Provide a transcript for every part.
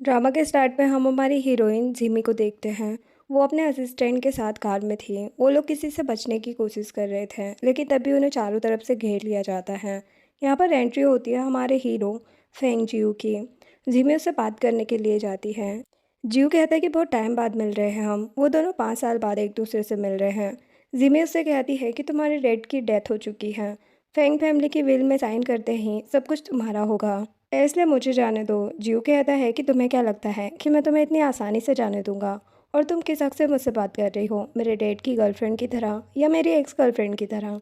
Drama के start में हम हमारी हीरोइन जिमी को देखते हैं। वो अपने असिस्टेंट के साथ कार में थी। वो लोग किसी से बचने की कोशिश कर रहे थे, लेकिन तभी उन्हें चारों तरफ से घेर लिया जाता है। यहाँ पर एंट्री होती है हमारे हीरो फेंग जियो की। जिमी उससे बात करने के लिए जाती है। जियो कहता है कि बहुत टाइम बाद मिल रहे हैं हम। वो दोनों 5 साल बाद एक दूसरे से मिल रहे हैं। जिमी उससे कहती है कि तुम्हारे डैड की डेथ हो चुकी है। फेंग फैमिली की विल में साइन करते ही सब कुछ तुम्हारा होगा, इसलिए मुझे जाने दो। जियो कहता है कि तुम्हें क्या लगता है कि मैं तुम्हें इतनी आसानी से जाने दूंगा? और तुम किस हक से मुझसे बात कर रही हो, मेरे डैड की गर्लफ्रेंड की तरह या मेरी एक्स गर्लफ्रेंड की तरह?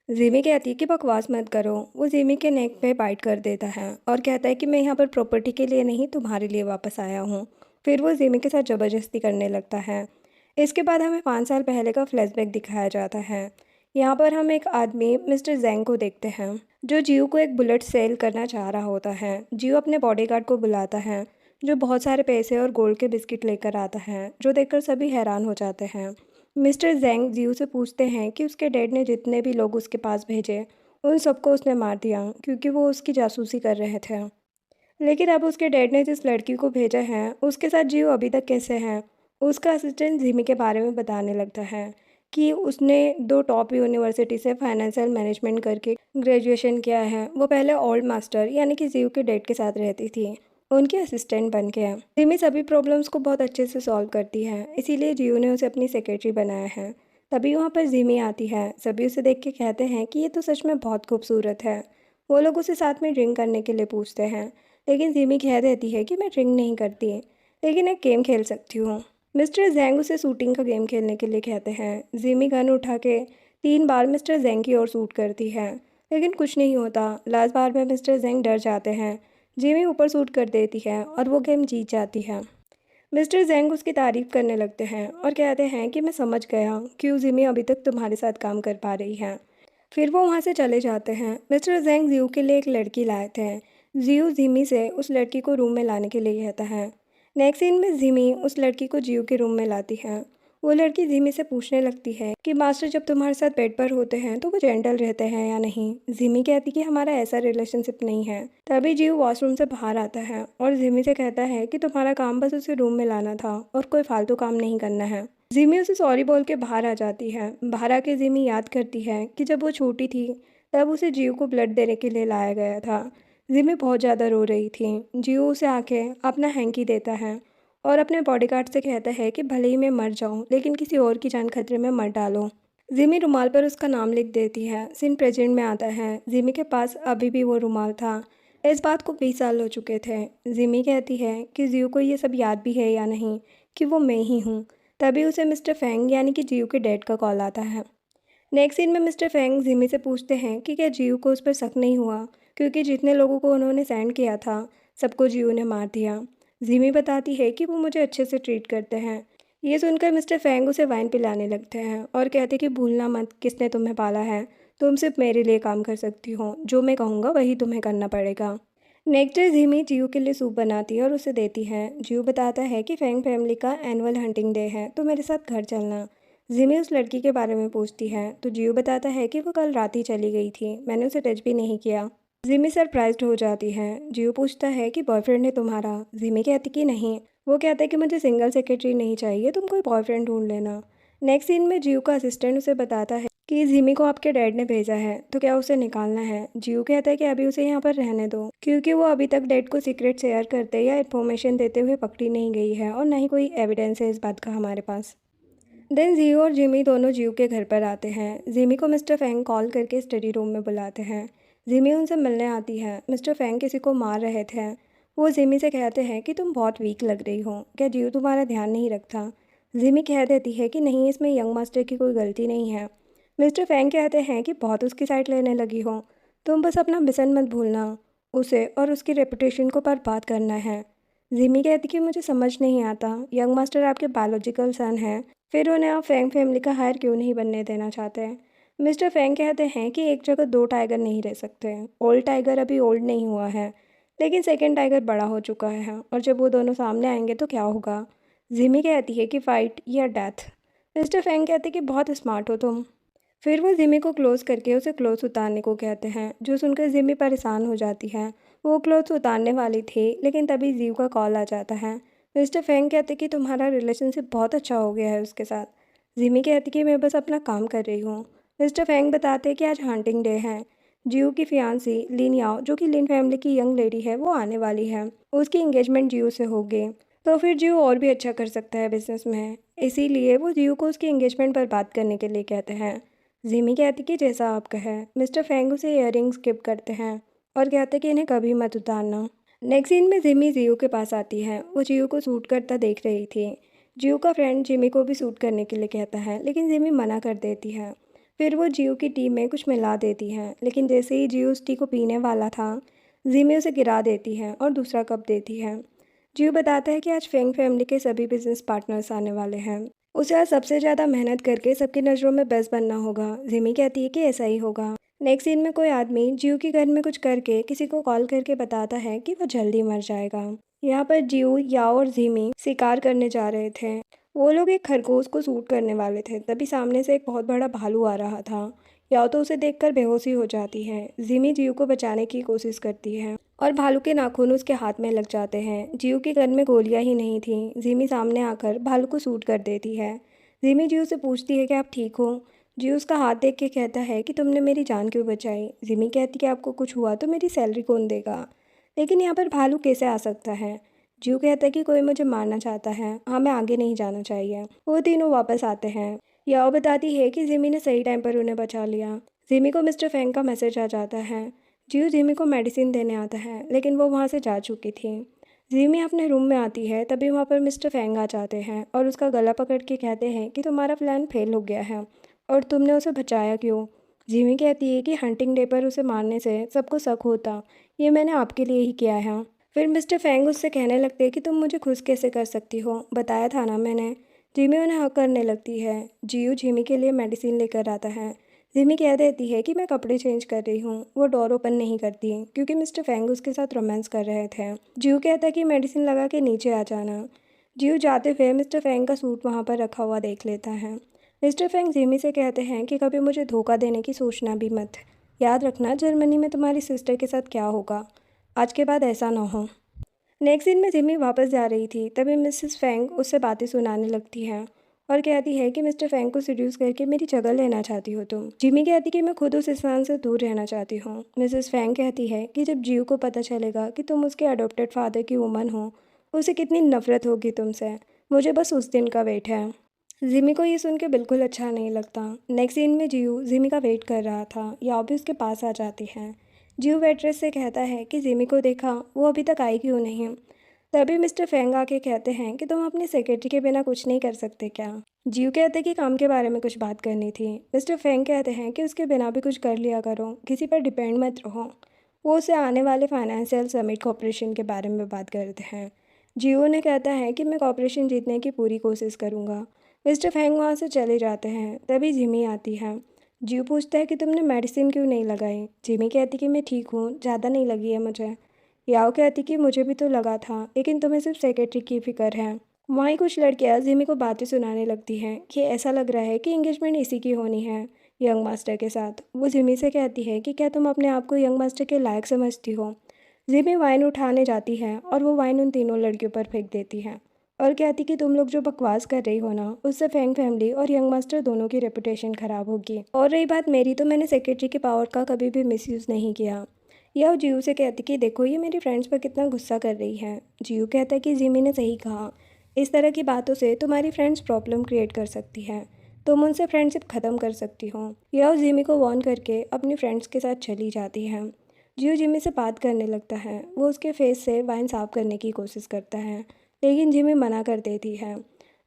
जिमी कहती है कि बकवास मत करो। वो जिमी के नेक पे बाइट कर देता है और कहता है कि मैं यहाँ पर प्रॉपर्टी के लिए नहीं, तुम्हारे लिए वापस आया हूँ। फिर वो जिमी के साथ ज़बरदस्ती करने लगता है। इसके बाद हमें 5 साल पहले का फ्लैशबैक दिखाया जाता है। यहाँ पर हम एक आदमी मिस्टर जैंग को देखते हैं, जो जियो को एक बुलेट सेल करना चाह रहा होता है। जियो अपने बॉडीगार्ड को बुलाता है, जो बहुत सारे पैसे और गोल्ड के बिस्किट लेकर आता है, जो देखकर सभी हैरान हो जाते हैं। मिस्टर जैंग जियो से पूछते हैं कि उसके डैड ने जितने भी लोग उसके पास भेजे, उन सबको उसने मार दिया क्योंकि वो उसकी जासूसी कर रहे थे। लेकिन अब उसके डैड ने जिस लड़की को भेजा है, उसके साथ जियो अभी तक कैसे है? उसका असिस्टेंट जिमी के बारे में बताने लगता है कि उसने 2 टॉप यूनिवर्सिटी से फाइनेंशियल मैनेजमेंट करके ग्रेजुएशन किया है। वो पहले ओल्ड मास्टर यानी कि जियो के डैड के साथ रहती थी, उनकी असिस्टेंट बन के। जिमी सभी प्रॉब्लम्स को बहुत अच्छे से सॉल्व करती है, इसीलिए जियो ने उसे अपनी सेक्रेटरी बनाया है। तभी वहाँ पर जिमी आती है। सभी उसे देख के कहते हैं कि ये तो सच में बहुत खूबसूरत है। वो लोग उसे साथ में ड्रिंक करने के लिए पूछते हैं, लेकिन जिमी कह देती है कि मैं ड्रिंक नहीं करती, लेकिन एक गेम खेल सकती हूँ। मिस्टर जैंग उसे शूटिंग का गेम खेलने के लिए कहते हैं। जिमी गन उठा के 3 बार मिस्टर जैंग की ओर शूट करती है, लेकिन कुछ नहीं होता। लास्ट बार में मिस्टर जैंग डर जाते हैं। जिमी ऊपर शूट कर देती है और वो गेम जीत जाती है। मिस्टर जैंग उसकी तारीफ करने लगते हैं और कहते हैं कि मैं समझ गया क्यों जिमी अभी तक तुम्हारे साथ काम कर पा रही है। फिर वो वहाँ से चले जाते हैं। मिस्टर जैंग जियो के लिए एक लड़की लाए थे। जियो जिमी से उस लड़की को रूम में लाने के लिए कहता है। नेक्स्ट सीन में जिमी उस लड़की को जियो के रूम में लाती है। वो लड़की जिमी से पूछने लगती है कि मास्टर जब तुम्हारे साथ बेड पर होते हैं तो वो जेंटल रहते हैं या नहीं। जिमी कहती कि हमारा ऐसा रिलेशनशिप नहीं है। तभी जियो वॉशरूम से बाहर आता है और जिमी से कहता है कि तुम्हारा काम बस उसे रूम में लाना था और कोई फालतू काम नहीं करना है। जिमी उसे सॉरी बोल के बाहर आ जाती है। बाहर आके जिमी याद करती है कि जब वो छोटी थी तब उसे जियो को ब्लड देने के लिए लाया गया था। जिमी बहुत ज़्यादा रो रही थी। जियो उसे आके अपना हैंकी देता है और अपने बॉडीगार्ड से कहता है कि भले ही मैं मर जाऊं, लेकिन किसी और की जान खतरे में मत डालो। जिमी रुमाल पर उसका नाम लिख देती है। सीन प्रेजेंट में आता है। जिमी के पास अभी भी वो रुमाल था। इस बात को 20 साल हो चुके थे। जिमी कहती है कि जियो को ये सब याद भी है या नहीं कि वो मैं ही हूँ। तभी उसे मिस्टर फेंग यानी कि जियो के डैड का कॉल आता है। नेक्स्ट सीन में मिस्टर फेंग जिमी से पूछते हैं कि क्या जियो को उस पर शक नहीं हुआ, क्योंकि जितने लोगों को उन्होंने सेंड किया था सबको जियो ने मार दिया। जिमी बताती है कि वो मुझे अच्छे से ट्रीट करते हैं। ये सुनकर मिस्टर फेंग उसे वाइन पिलाने लगते हैं और कहते कि भूलना मत किसने तुम्हें पाला है। तुम सिर्फ मेरे लिए काम कर सकती हो, जो मैं कहूँगा वही तुम्हें करना पड़ेगा। नेक्स्ट डे जिमी जियो के लिए सूप बनाती है और उसे देती है। जियो बताता है कि फेंग फैमिली का एनुअल हंटिंग डे है, तो मेरे साथ घर चलना। जिमी उस लड़की के बारे में पूछती है तो जियो बताता है कि वो कल रात ही चली गई थी, मैंने उसे टच भी नहीं किया। जिमी सरप्राइज्ड हो जाती है। जियो पूछता है कि बॉयफ्रेंड है तुम्हारा? जिमी कहती कि नहीं। वो कहता है कि मुझे सिंगल सेक्रेटरी नहीं चाहिए, तुम कोई बॉयफ्रेंड ढूंढ लेना। नेक्स्ट सीन में जियो का असिस्टेंट उसे बताता है कि जिमी को आपके डैड ने भेजा है, तो क्या उसे निकालना है? जियो कहता है कि अभी उसे यहाँ पर रहने दो, क्योंकि वो अभी तक डैड को सीक्रेट शेयर करते या इन्फॉर्मेशन देते हुए पकड़ी नहीं गई है और ना ही कोई एविडेंस है इस बात का हमारे पास। देन जियो और जिमी दोनों जियो के घर पर आते हैं। जिमी को मिस्टर फेंग कॉल करके स्टडी रूम में बुलाते हैं। जिमी उनसे मिलने आती है। मिस्टर फेंग किसी को मार रहे थे। वो जिमी से कहते हैं कि तुम बहुत वीक लग रही हो, क्या जियो तुम्हारा ध्यान नहीं रखता? जिमी कह देती है कि नहीं, इसमें यंग मास्टर की कोई गलती नहीं है। मिस्टर फेंग कहते हैं कि बहुत उसकी साइड लेने लगी हो, तुम बस अपना मिशन मत भूलना, उसे और उसकी रेपुटेशन को बर्बाद करना है। जिमी कहती कि मुझे समझ नहीं आता, यंग मास्टर आपके बायोलॉजिकल सन हैं, फिर उन्हें आप फेंग फैमिली का हायर क्यों नहीं बनने देना चाहते हैं? मिस्टर फेंग कहते हैं कि एक जगह 2 टाइगर नहीं रह सकते। ओल्ड टाइगर अभी ओल्ड नहीं हुआ है, लेकिन सेकंड टाइगर बड़ा हो चुका है, और जब वो दोनों सामने आएंगे तो क्या होगा? जिमी कहती है कि फाइट या डेथ। मिस्टर फेंग कहते कि बहुत स्मार्ट हो तुम। फिर वो जिमी को क्लोज करके उसे क्लोज उतारने को कहते हैं, जो सुनकर जिमी परेशान हो जाती है। वो क्लोथ्स उतारने वाली थी, लेकिन तभी जीव का कॉल आ जाता है। मिस्टर फेंग कहते कि तुम्हारा रिलेशनशिप बहुत अच्छा हो गया है उसके साथ। जिमी कहती कि मैं बस अपना काम कर रही हूँ। मिस्टर फेंग बताते कि आज हंटिंग डे है। जियो की फियांसी लिन याओ, जो कि लिन फैमिली की यंग लेडी है, वो आने वाली है। उसकी एंगेजमेंट जियो से होगी, तो फिर जियो और भी अच्छा कर सकता है बिजनेस में। इसीलिए वो जियो को उसकी एंगेजमेंट पर बात करने के लिए कहते हैं। जिमी कहती कि जैसा आप कहें। मिस्टर फेंग उसे इयररिंग्स गिफ्ट करते हैं और कहते कि इन्हें कभी मत उतारना। नेक्स्ट सीन में जिमी जियो के पास आती है। वो जियो को सूट करता देख रही थी। जियो का फ्रेंड जिमी को भी सूट करने के लिए कहता है, लेकिन जिमी मना कर देती है। फिर वो जियो की टी में कुछ मिला देती है, लेकिन जैसे ही जियो उस टी को पीने वाला था, जिमी उसे गिरा देती है और दूसरा कप देती है। जियो बताता है कि आज फेंग फैमिली के सभी बिजनेस पार्टनर्स आने वाले हैं। उसे आज सबसे ज़्यादा मेहनत करके सबकी नज़रों में बेस्ट बनना होगा। जिमी कहती है कि ऐसा ही होगा। नेक्स्ट सीन में कोई आदमी जियो के घर में कुछ करके किसी को कॉल करके बताता है कि वो जल्दी मर जाएगा। यहाँ पर जियो, याओ और जिमी शिकार करने जा रहे थे। वो लोग एक खरगोश को शूट करने वाले थे, तभी सामने से एक बहुत बड़ा भालू आ रहा था। याओ तो उसे देखकर बेहोशी हो जाती है। जिमी जियो को बचाने की कोशिश करती है और भालू के नाखून उसके हाथ में लग जाते हैं। जियो के गन में गोलियां ही नहीं थी। जिमी सामने आकर भालू को शूट कर देती है। जिमी जियो से पूछती है कि आप ठीक हो। जियो उसका हाथ देख के कहता है कि तुमने मेरी जान क्यों बचाई। जिमी कहती कि आपको कुछ हुआ तो मेरी सैलरी कौन देगा, लेकिन यहाँ पर भालू कैसे आ सकता है। जियो कहता है कि कोई मुझे मारना चाहता है, हमें आगे नहीं जाना चाहिए। वो तीनों वापस आते हैं। याओ बताती है कि जिमी ने सही टाइम पर उन्हें बचा लिया। जिमी को मिस्टर फेंग का मैसेज आ जाता है। जियो जिमी को मेडिसिन देने आता है, लेकिन वो वहाँ से जा चुकी थी। जिमी अपने रूम में आती है, तभी वहाँ पर मिस्टर फेंग आ जाते हैं और उसका गला पकड़ के कहते हैं कि तुम्हारा प्लान फेल हो गया है और तुमने उसे बचाया क्यों। जिमी कहती है कि हंटिंग डे पर उसे मारने से सबको शक होता, ये मैंने आपके लिए ही किया है। फिर मिस्टर फेंग उससे कहने लगते हैं कि तुम मुझे खुश कैसे कर सकती हो, बताया था ना मैंने। जिमी उन्हें हक करने लगती है। जियो जिमी के लिए मेडिसिन लेकर आता है। जिमी कह देती है कि मैं कपड़े चेंज कर रही हूँ। वो डोर ओपन नहीं करती क्योंकि मिस्टर फेंग उसके साथ रोमांस कर रहे थे। जियो कहता है कि मेडिसिन लगा के नीचे आ जाना। जियो जाते हुए मिस्टर फेंग का सूट वहाँ पर रखा हुआ देख लेता है। मिस्टर फेंग जिमी से कहते हैं कि कभी मुझे धोखा देने की सोचना भी मत। याद रखना जर्मनी में तुम्हारी सिस्टर के साथ क्या होगा। आज के बाद ऐसा ना हो। नेक्स्ट दिन में जिमी वापस जा रही थी, तभी मिसेस फेंग उससे बातें सुनाने लगती है और कहती है कि मिस्टर फेंग को सीड्यूस करके मेरी जगह लेना चाहती हो तुम। जिमी कहती कि मैं खुद उस इंसान से दूर रहना चाहती हूँ। मिसेस फेंग कहती है कि जब जियो को पता चलेगा कि तुम उसके अडॉप्टेड फादर की वुमन हो, उसे कितनी नफरत होगी तुमसे। मुझे बस उस दिन का वेट है। जिमी को ये सुन के बिल्कुल अच्छा नहीं लगता। नेक्स्ट सीन में जियो जिमी का वेट कर रहा था। याओ भी उसके पास आ जाती है। जियो वेट्रेस से कहता है कि जिमी को देखा, वो अभी तक आई क्यों नहीं। तभी मिस्टर फेंग आके कहते हैं कि तुम अपने सेक्रेटरी के बिना कुछ नहीं कर सकते क्या। जियो कहते कि काम के बारे में कुछ बात करनी थी। मिस्टर फेंग कहते हैं कि उसके बिना भी कुछ कर लिया करो, किसी पर डिपेंड मत रहो। वो उसे आने वाले फाइनेंशियल समिट कॉपरेशन के बारे में बात करते हैं। जियो ने कहता है कि मैं कॉपरेशन जीतने की पूरी कोशिश करूँगा। मिस्टर फेंग वहाँ से चले जाते हैं, तभी जिमी आती है। जियो पूछता है कि तुमने मेडिसिन क्यों नहीं लगाई। जिमी कहती कि मैं ठीक हूँ, ज़्यादा नहीं लगी है मुझे। याओ कहती कि मुझे भी तो लगा था, लेकिन तुम्हें सिर्फ सेक्रेटरी की फिक्र है। वहीं कुछ लड़कियां जिमी को बातें सुनाने लगती हैं कि ऐसा लग रहा है कि एंगेजमेंट इसी की होनी है, यंग मास्टर के साथ। वो जिमी से कहती है कि क्या तुम अपने आप को यंग मास्टर के लायक समझती हो। जिमी वाइन उठाने जाती है और वो वाइन उन तीनों लड़कियों पर फेंक देती है और कहती कि तुम लोग जो बकवास कर रही हो ना, उससे फेंग फैमिली और यंग मास्टर दोनों की रेपुटेशन खराब होगी। और रही बात मेरी, तो मैंने सेक्रेटरी के पावर का कभी भी मिसयूज़ नहीं किया। यह जियो से कहती कि देखो ये मेरी फ्रेंड्स पर कितना गुस्सा कर रही है। जियो कहता है कि जिमी ने सही कहा, इस तरह की बातों से तुम्हारी फ्रेंड्स प्रॉब्लम क्रिएट कर सकती है, तुम उनसे फ्रेंडशिप ख़त्म कर सकती हो। यह जिमी को वॉर्न करके अपनी फ्रेंड्स के साथ चली जाती है। जियो जिमी से बात करने लगता है। वो उसके फेस से वाइन साफ करने की कोशिश करता है, लेकिन जिमी मना कर देती है।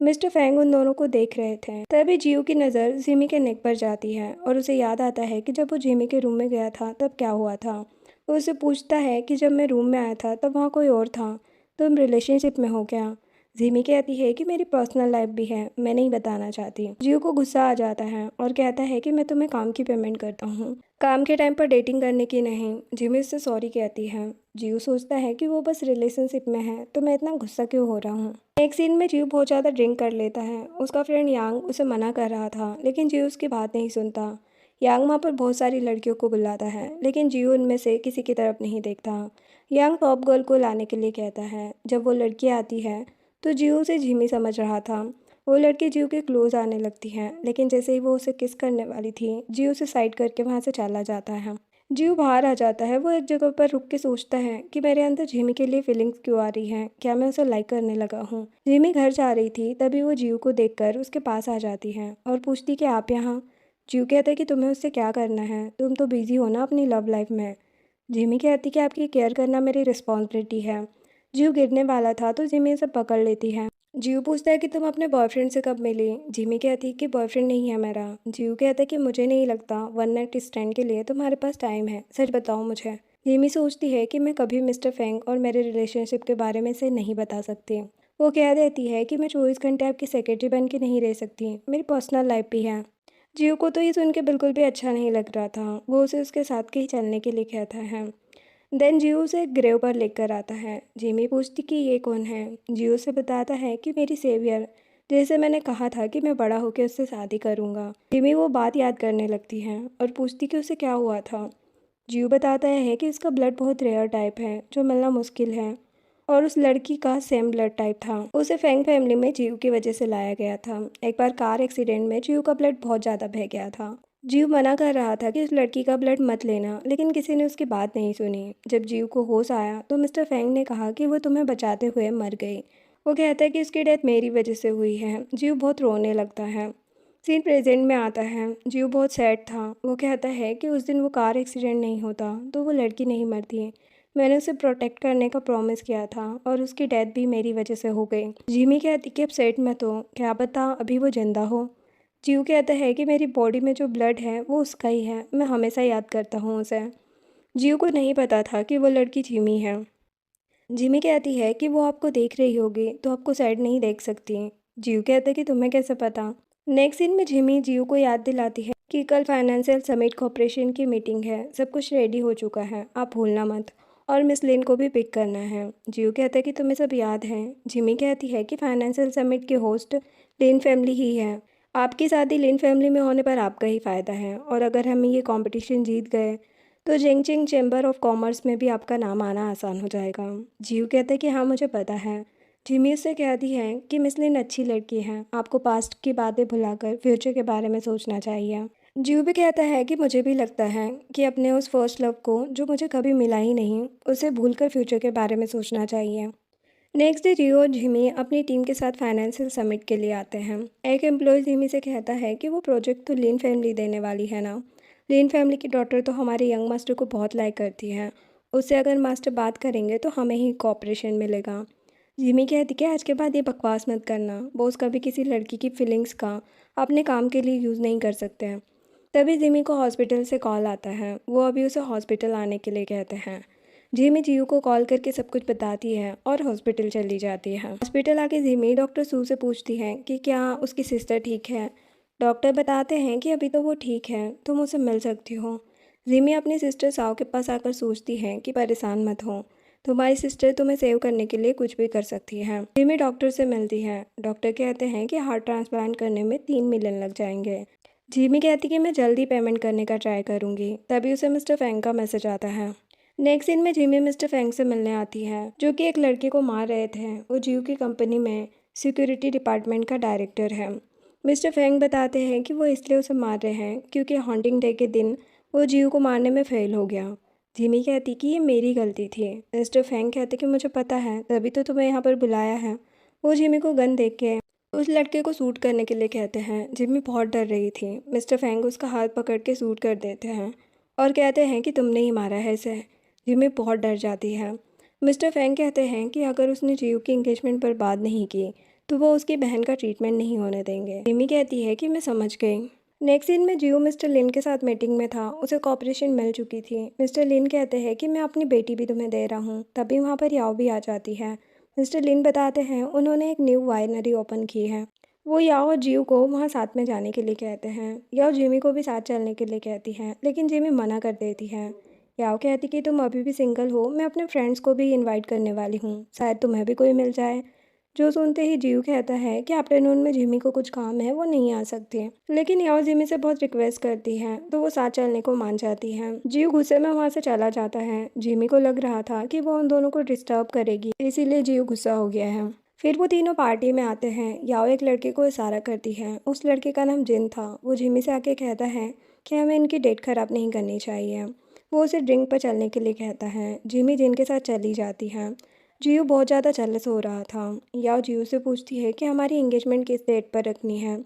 मिस्टर फेंग उन दोनों को देख रहे थे, तभी जियो की नज़र जिमी के नेक पर जाती है और उसे याद आता है कि जब वो जिमी के रूम में गया था तब क्या हुआ था। वो उससे पूछता है कि जब मैं रूम में आया था तब वहाँ कोई और था, तुम रिलेशनशिप में हो क्या। जिमी कहती है कि मेरी पर्सनल लाइफ भी है, मैं नहीं बताना चाहती। जियो को गुस्सा आ जाता है और कहता है कि मैं तुम्हें काम की पेमेंट करता हूँ, काम के टाइम पर डेटिंग करने की नहीं। जिमी उससे सॉरी कहती है। जियो सोचता है कि वो बस रिलेशनशिप में है, तो मैं इतना गुस्सा क्यों हो रहा हूँ। एक सीन में जियो बहुत ज़्यादा ड्रिंक कर लेता है। उसका फ्रेंड यांग उसे मना कर रहा था, लेकिन जियो उसकी बात नहीं सुनता। यांग वहाँ पर बहुत सारी लड़कियों को बुलाता है, लेकिन जियो उनमें से किसी की तरफ नहीं देखता। यंग पॉप गर्ल को लाने के लिए कहता है। जब वो लड़की आती है तो जियो उसे जिमी समझ रहा था। वो लड़की जियो के क्लोज आने लगती है, लेकिन जैसे ही वो उसे किस करने वाली थी जियो उसे साइड करके वहाँ से चला जाता है। जियो बाहर आ जाता है। वो एक जगह पर रुक के सोचता है कि मेरे अंदर जिमी के लिए फीलिंग्स क्यों आ रही हैं, क्या मैं उसे लाइक करने लगा हूँ। जिमी घर जा रही थी तभी वो जियो को देखकर उसके पास आ जाती है और पूछती कि आप यहाँ। जियो कहता है कि तुम्हें उससे क्या करना है, तुम तो बिजी हो ना अपनी लव लाइफ में। जिमी कहती कि आपकी केयर करना मेरी रिस्पॉन्सिबिलिटी है। जियो गिरने वाला था तो जिमी उसे पकड़ लेती है। जियो पूछता है कि तुम अपने बॉयफ्रेंड से कब मिली। जिमी कहती है कि बॉयफ्रेंड नहीं है मेरा। जियो कहता है कि मुझे नहीं लगता वन नाइट स्टैंड के लिए तुम्हारे पास टाइम है, सच बताओ मुझे। जिमी सोचती है कि मैं कभी मिस्टर फेंग और मेरे रिलेशनशिप के बारे में से नहीं बता सकती। वो कह देती है कि मैं 24 घंटे आपकी सेक्रेटरी बन के नहीं रह सकती, मेरी पर्सनल लाइफ भी है। जियो को तो ये सुन के बिल्कुल भी अच्छा नहीं लग रहा था। वो उसे उसके साथ कहीं चलने के लिए कहता है। देन जियो उसे एक ग्रेव पर लेकर आता है। जिमी पूछती कि ये कौन है। जियो से बताता है कि मेरी सेवियर, जैसे मैंने कहा था कि मैं बड़ा होकर उससे शादी करूंगा। जिमी वो बात याद करने लगती है और पूछती कि उसे क्या हुआ था। जियो बताता है कि उसका ब्लड बहुत रेयर टाइप है जो मिलना मुश्किल है, और उस लड़की का सेम ब्लड टाइप था। उसे फैंग फैमिली में जियो की वजह से लाया गया था। एक बार कार एक्सीडेंट में जियो का ब्लड बहुत ज़्यादा बह गया था। जियो मना कर रहा था कि उस लड़की का ब्लड मत लेना, लेकिन किसी ने उसकी बात नहीं सुनी। जब जियो को होश आया तो मिस्टर फैंग ने कहा कि वो तुम्हें बचाते हुए मर गई। वो कहता है कि उसकी डेथ मेरी वजह से हुई है। जियो बहुत रोने लगता है। सीन प्रेजेंट में आता है। जियो बहुत सैड था। वो कहता है कि उस दिन वो कार एक्सीडेंट नहीं होता तो वो लड़की नहीं मरती। मैंने उसे प्रोटेक्ट करने का प्रॉमिस किया था और उसकी डेथ भी मेरी वजह से हो गई। जिमी कहती कि अपसेट मत हो, क्या पता अभी वो जिंदा हो। जियो कहता है कि मेरी बॉडी में जो ब्लड है वो उसका ही है, मैं हमेशा याद करता हूँ उसे। जियो को नहीं पता था कि वो लड़की जिमी है। जिमी कहती है कि वो आपको देख रही होगी तो आपको साइड नहीं देख सकती। जियो कहता है कि तुम्हें कैसे पता। नेक्स्ट सीन में जिमी जियो को याद दिलाती है कि कल फाइनेंशियल समिट कॉर्पोरेशन की मीटिंग है, सब कुछ रेडी हो चुका है, आप भूलना मत, और मिस लिन को भी पिक करना है। जियो कहता है कि तुम्हें सब याद है। जिमी कहती है कि फाइनेंशियल समिट की होस्ट लिन फैमिली ही है। आपकी शादी लिन फैमिली में होने पर आपका ही फ़ायदा है, और अगर हम ये कंपटीशन जीत गए तो जिंगचिंग चैम्बर ऑफ कॉमर्स में भी आपका नाम आना आसान हो जाएगा। जियो कहते हैं कि हाँ मुझे पता है। जिमी उससे कहती है कि मिस लिन अच्छी लड़की है, आपको पास्ट की बातें भुलाकर फ्यूचर के बारे में सोचना चाहिए। जियो भी कहता है कि मुझे भी लगता है कि अपने उस फर्स्ट लव को, जो मुझे कभी मिला ही नहीं, उसे भूलकर फ्यूचर के बारे में सोचना चाहिए। नेक्स्ट डे जियो और जिमी अपनी टीम के साथ फाइनेंशियल समिट के लिए आते हैं। एक एम्प्लॉय जिमी से कहता है कि वो प्रोजेक्ट तो लीन फैमिली देने वाली है ना। लीन फैमिली की डॉटर तो हमारे यंग मास्टर को बहुत लाइक करती है, उससे अगर मास्टर बात करेंगे तो हमें ही कॉपरेशन मिलेगा। जिमी कहती कि आज के बाद ये बकवास मत करना, बॉस कभी किसी लड़की की फीलिंग्स का अपने काम के लिए यूज़ नहीं कर सकते हैं। तभी जिमी को हॉस्पिटल से कॉल आता है। वो अभी उसे हॉस्पिटल आने के लिए कहते हैं। जिमी जियो को कॉल करके सब कुछ बताती है और हॉस्पिटल चली जाती है। हॉस्पिटल आके जिमी डॉक्टर सू से पूछती है कि क्या उसकी सिस्टर ठीक है। डॉक्टर बताते हैं कि अभी तो वो ठीक है, तुम उसे मिल सकती हो। जिमी अपनी सिस्टर साओ के पास आकर सोचती है कि परेशान मत हो, तुम्हारी सिस्टर तुम्हें सेव करने के लिए कुछ भी कर सकती है। जिमी डॉक्टर से मिलती है। डॉक्टर कहते हैं कि हार्ट ट्रांसप्लांट करने में 3 मिलियन लग जाएंगे। जिमी कहती कि मैं जल्दी पेमेंट करने का ट्राई करूंगी। तभी उसे मिस्टर फैंग का मैसेज आता है। नेक्स्ट सीन में जिमी मिस्टर फैंग से मिलने आती है, जो कि एक लड़के को मार रहे थे। वो जियो की कंपनी में सिक्योरिटी डिपार्टमेंट का डायरेक्टर है। मिस्टर फैंग बताते हैं कि वो इसलिए उसे मार रहे हैं क्योंकि हॉन्टिंग डे के दिन वो जियो को मारने में फेल हो गया। जिमी कहती कि ये मेरी गलती थी। मिस्टर फैंग कहते कि मुझे पता है, तभी तो तुम्हें यहाँ पर बुलाया है। वो जिमी को गन देख के उस लड़के को शूट करने के लिए कहते हैं। जिमी बहुत डर रही थी। मिस्टर फैंग उसका हाथ पकड़ के शूट कर देते हैं और कहते हैं कि तुमने ही मारा है इसे। जिमी बहुत डर जाती है। मिस्टर फैंग कहते हैं कि अगर उसने जियो की एंगेजमेंट पर बात नहीं की तो वो उसकी बहन का ट्रीटमेंट नहीं होने देंगे। जिमी कहती है कि मैं समझ गई। नेक्स्ट सीन में जियो मिस्टर लिन के साथ मीटिंग में था। उसे कॉपरेशन मिल चुकी थी। मिस्टर लिन कहते हैं कि मैं अपनी बेटी भी तुम्हें दे रहा हूँ। तभी वहाँ पर याओ भी आ जाती है। मिस्टर लिन बताते हैं उन्होंने एक न्यू वाइनरी ओपन की है। वो याओ और जियो को वहाँ साथ में जाने के लिए कहते हैं। याओ जिमी को भी साथ चलने के लिए कहती है, लेकिन जिमी मना कर देती है। याओ कहती कि तुम अभी भी सिंगल हो, मैं अपने फ्रेंड्स को भी इनवाइट करने वाली हूँ, शायद तुम्हें भी कोई मिल जाए। जो सुनते ही जीव कहता है कि आफ्टरनून में जिमी को कुछ काम है, वो नहीं आ सकती। लेकिन याओ जिमी से बहुत रिक्वेस्ट करती है तो वो साथ चलने को मान जाती है। जीव गुस्से में वहाँ से चला जाता है। जिमी को लग रहा था कि वो उन दोनों को डिस्टर्ब करेगी, इसीलिए जीव गुस्सा हो गया है। फिर वो तीनों पार्टी में आते हैं। याओ एक लड़के को इशारा करती है, उस लड़के का नाम जिन था। वो जिमी से आके कहता है कि हमें इनकी डेट खराब नहीं करनी चाहिए। वो उसे ड्रिंक पर चलने के लिए कहता है। जिमी जिन के साथ चली जाती है। जियो बहुत ज़्यादा जेलस हो रहा था। याओ जियो से पूछती है कि हमारी एंगेजमेंट किस डेट पर रखनी है।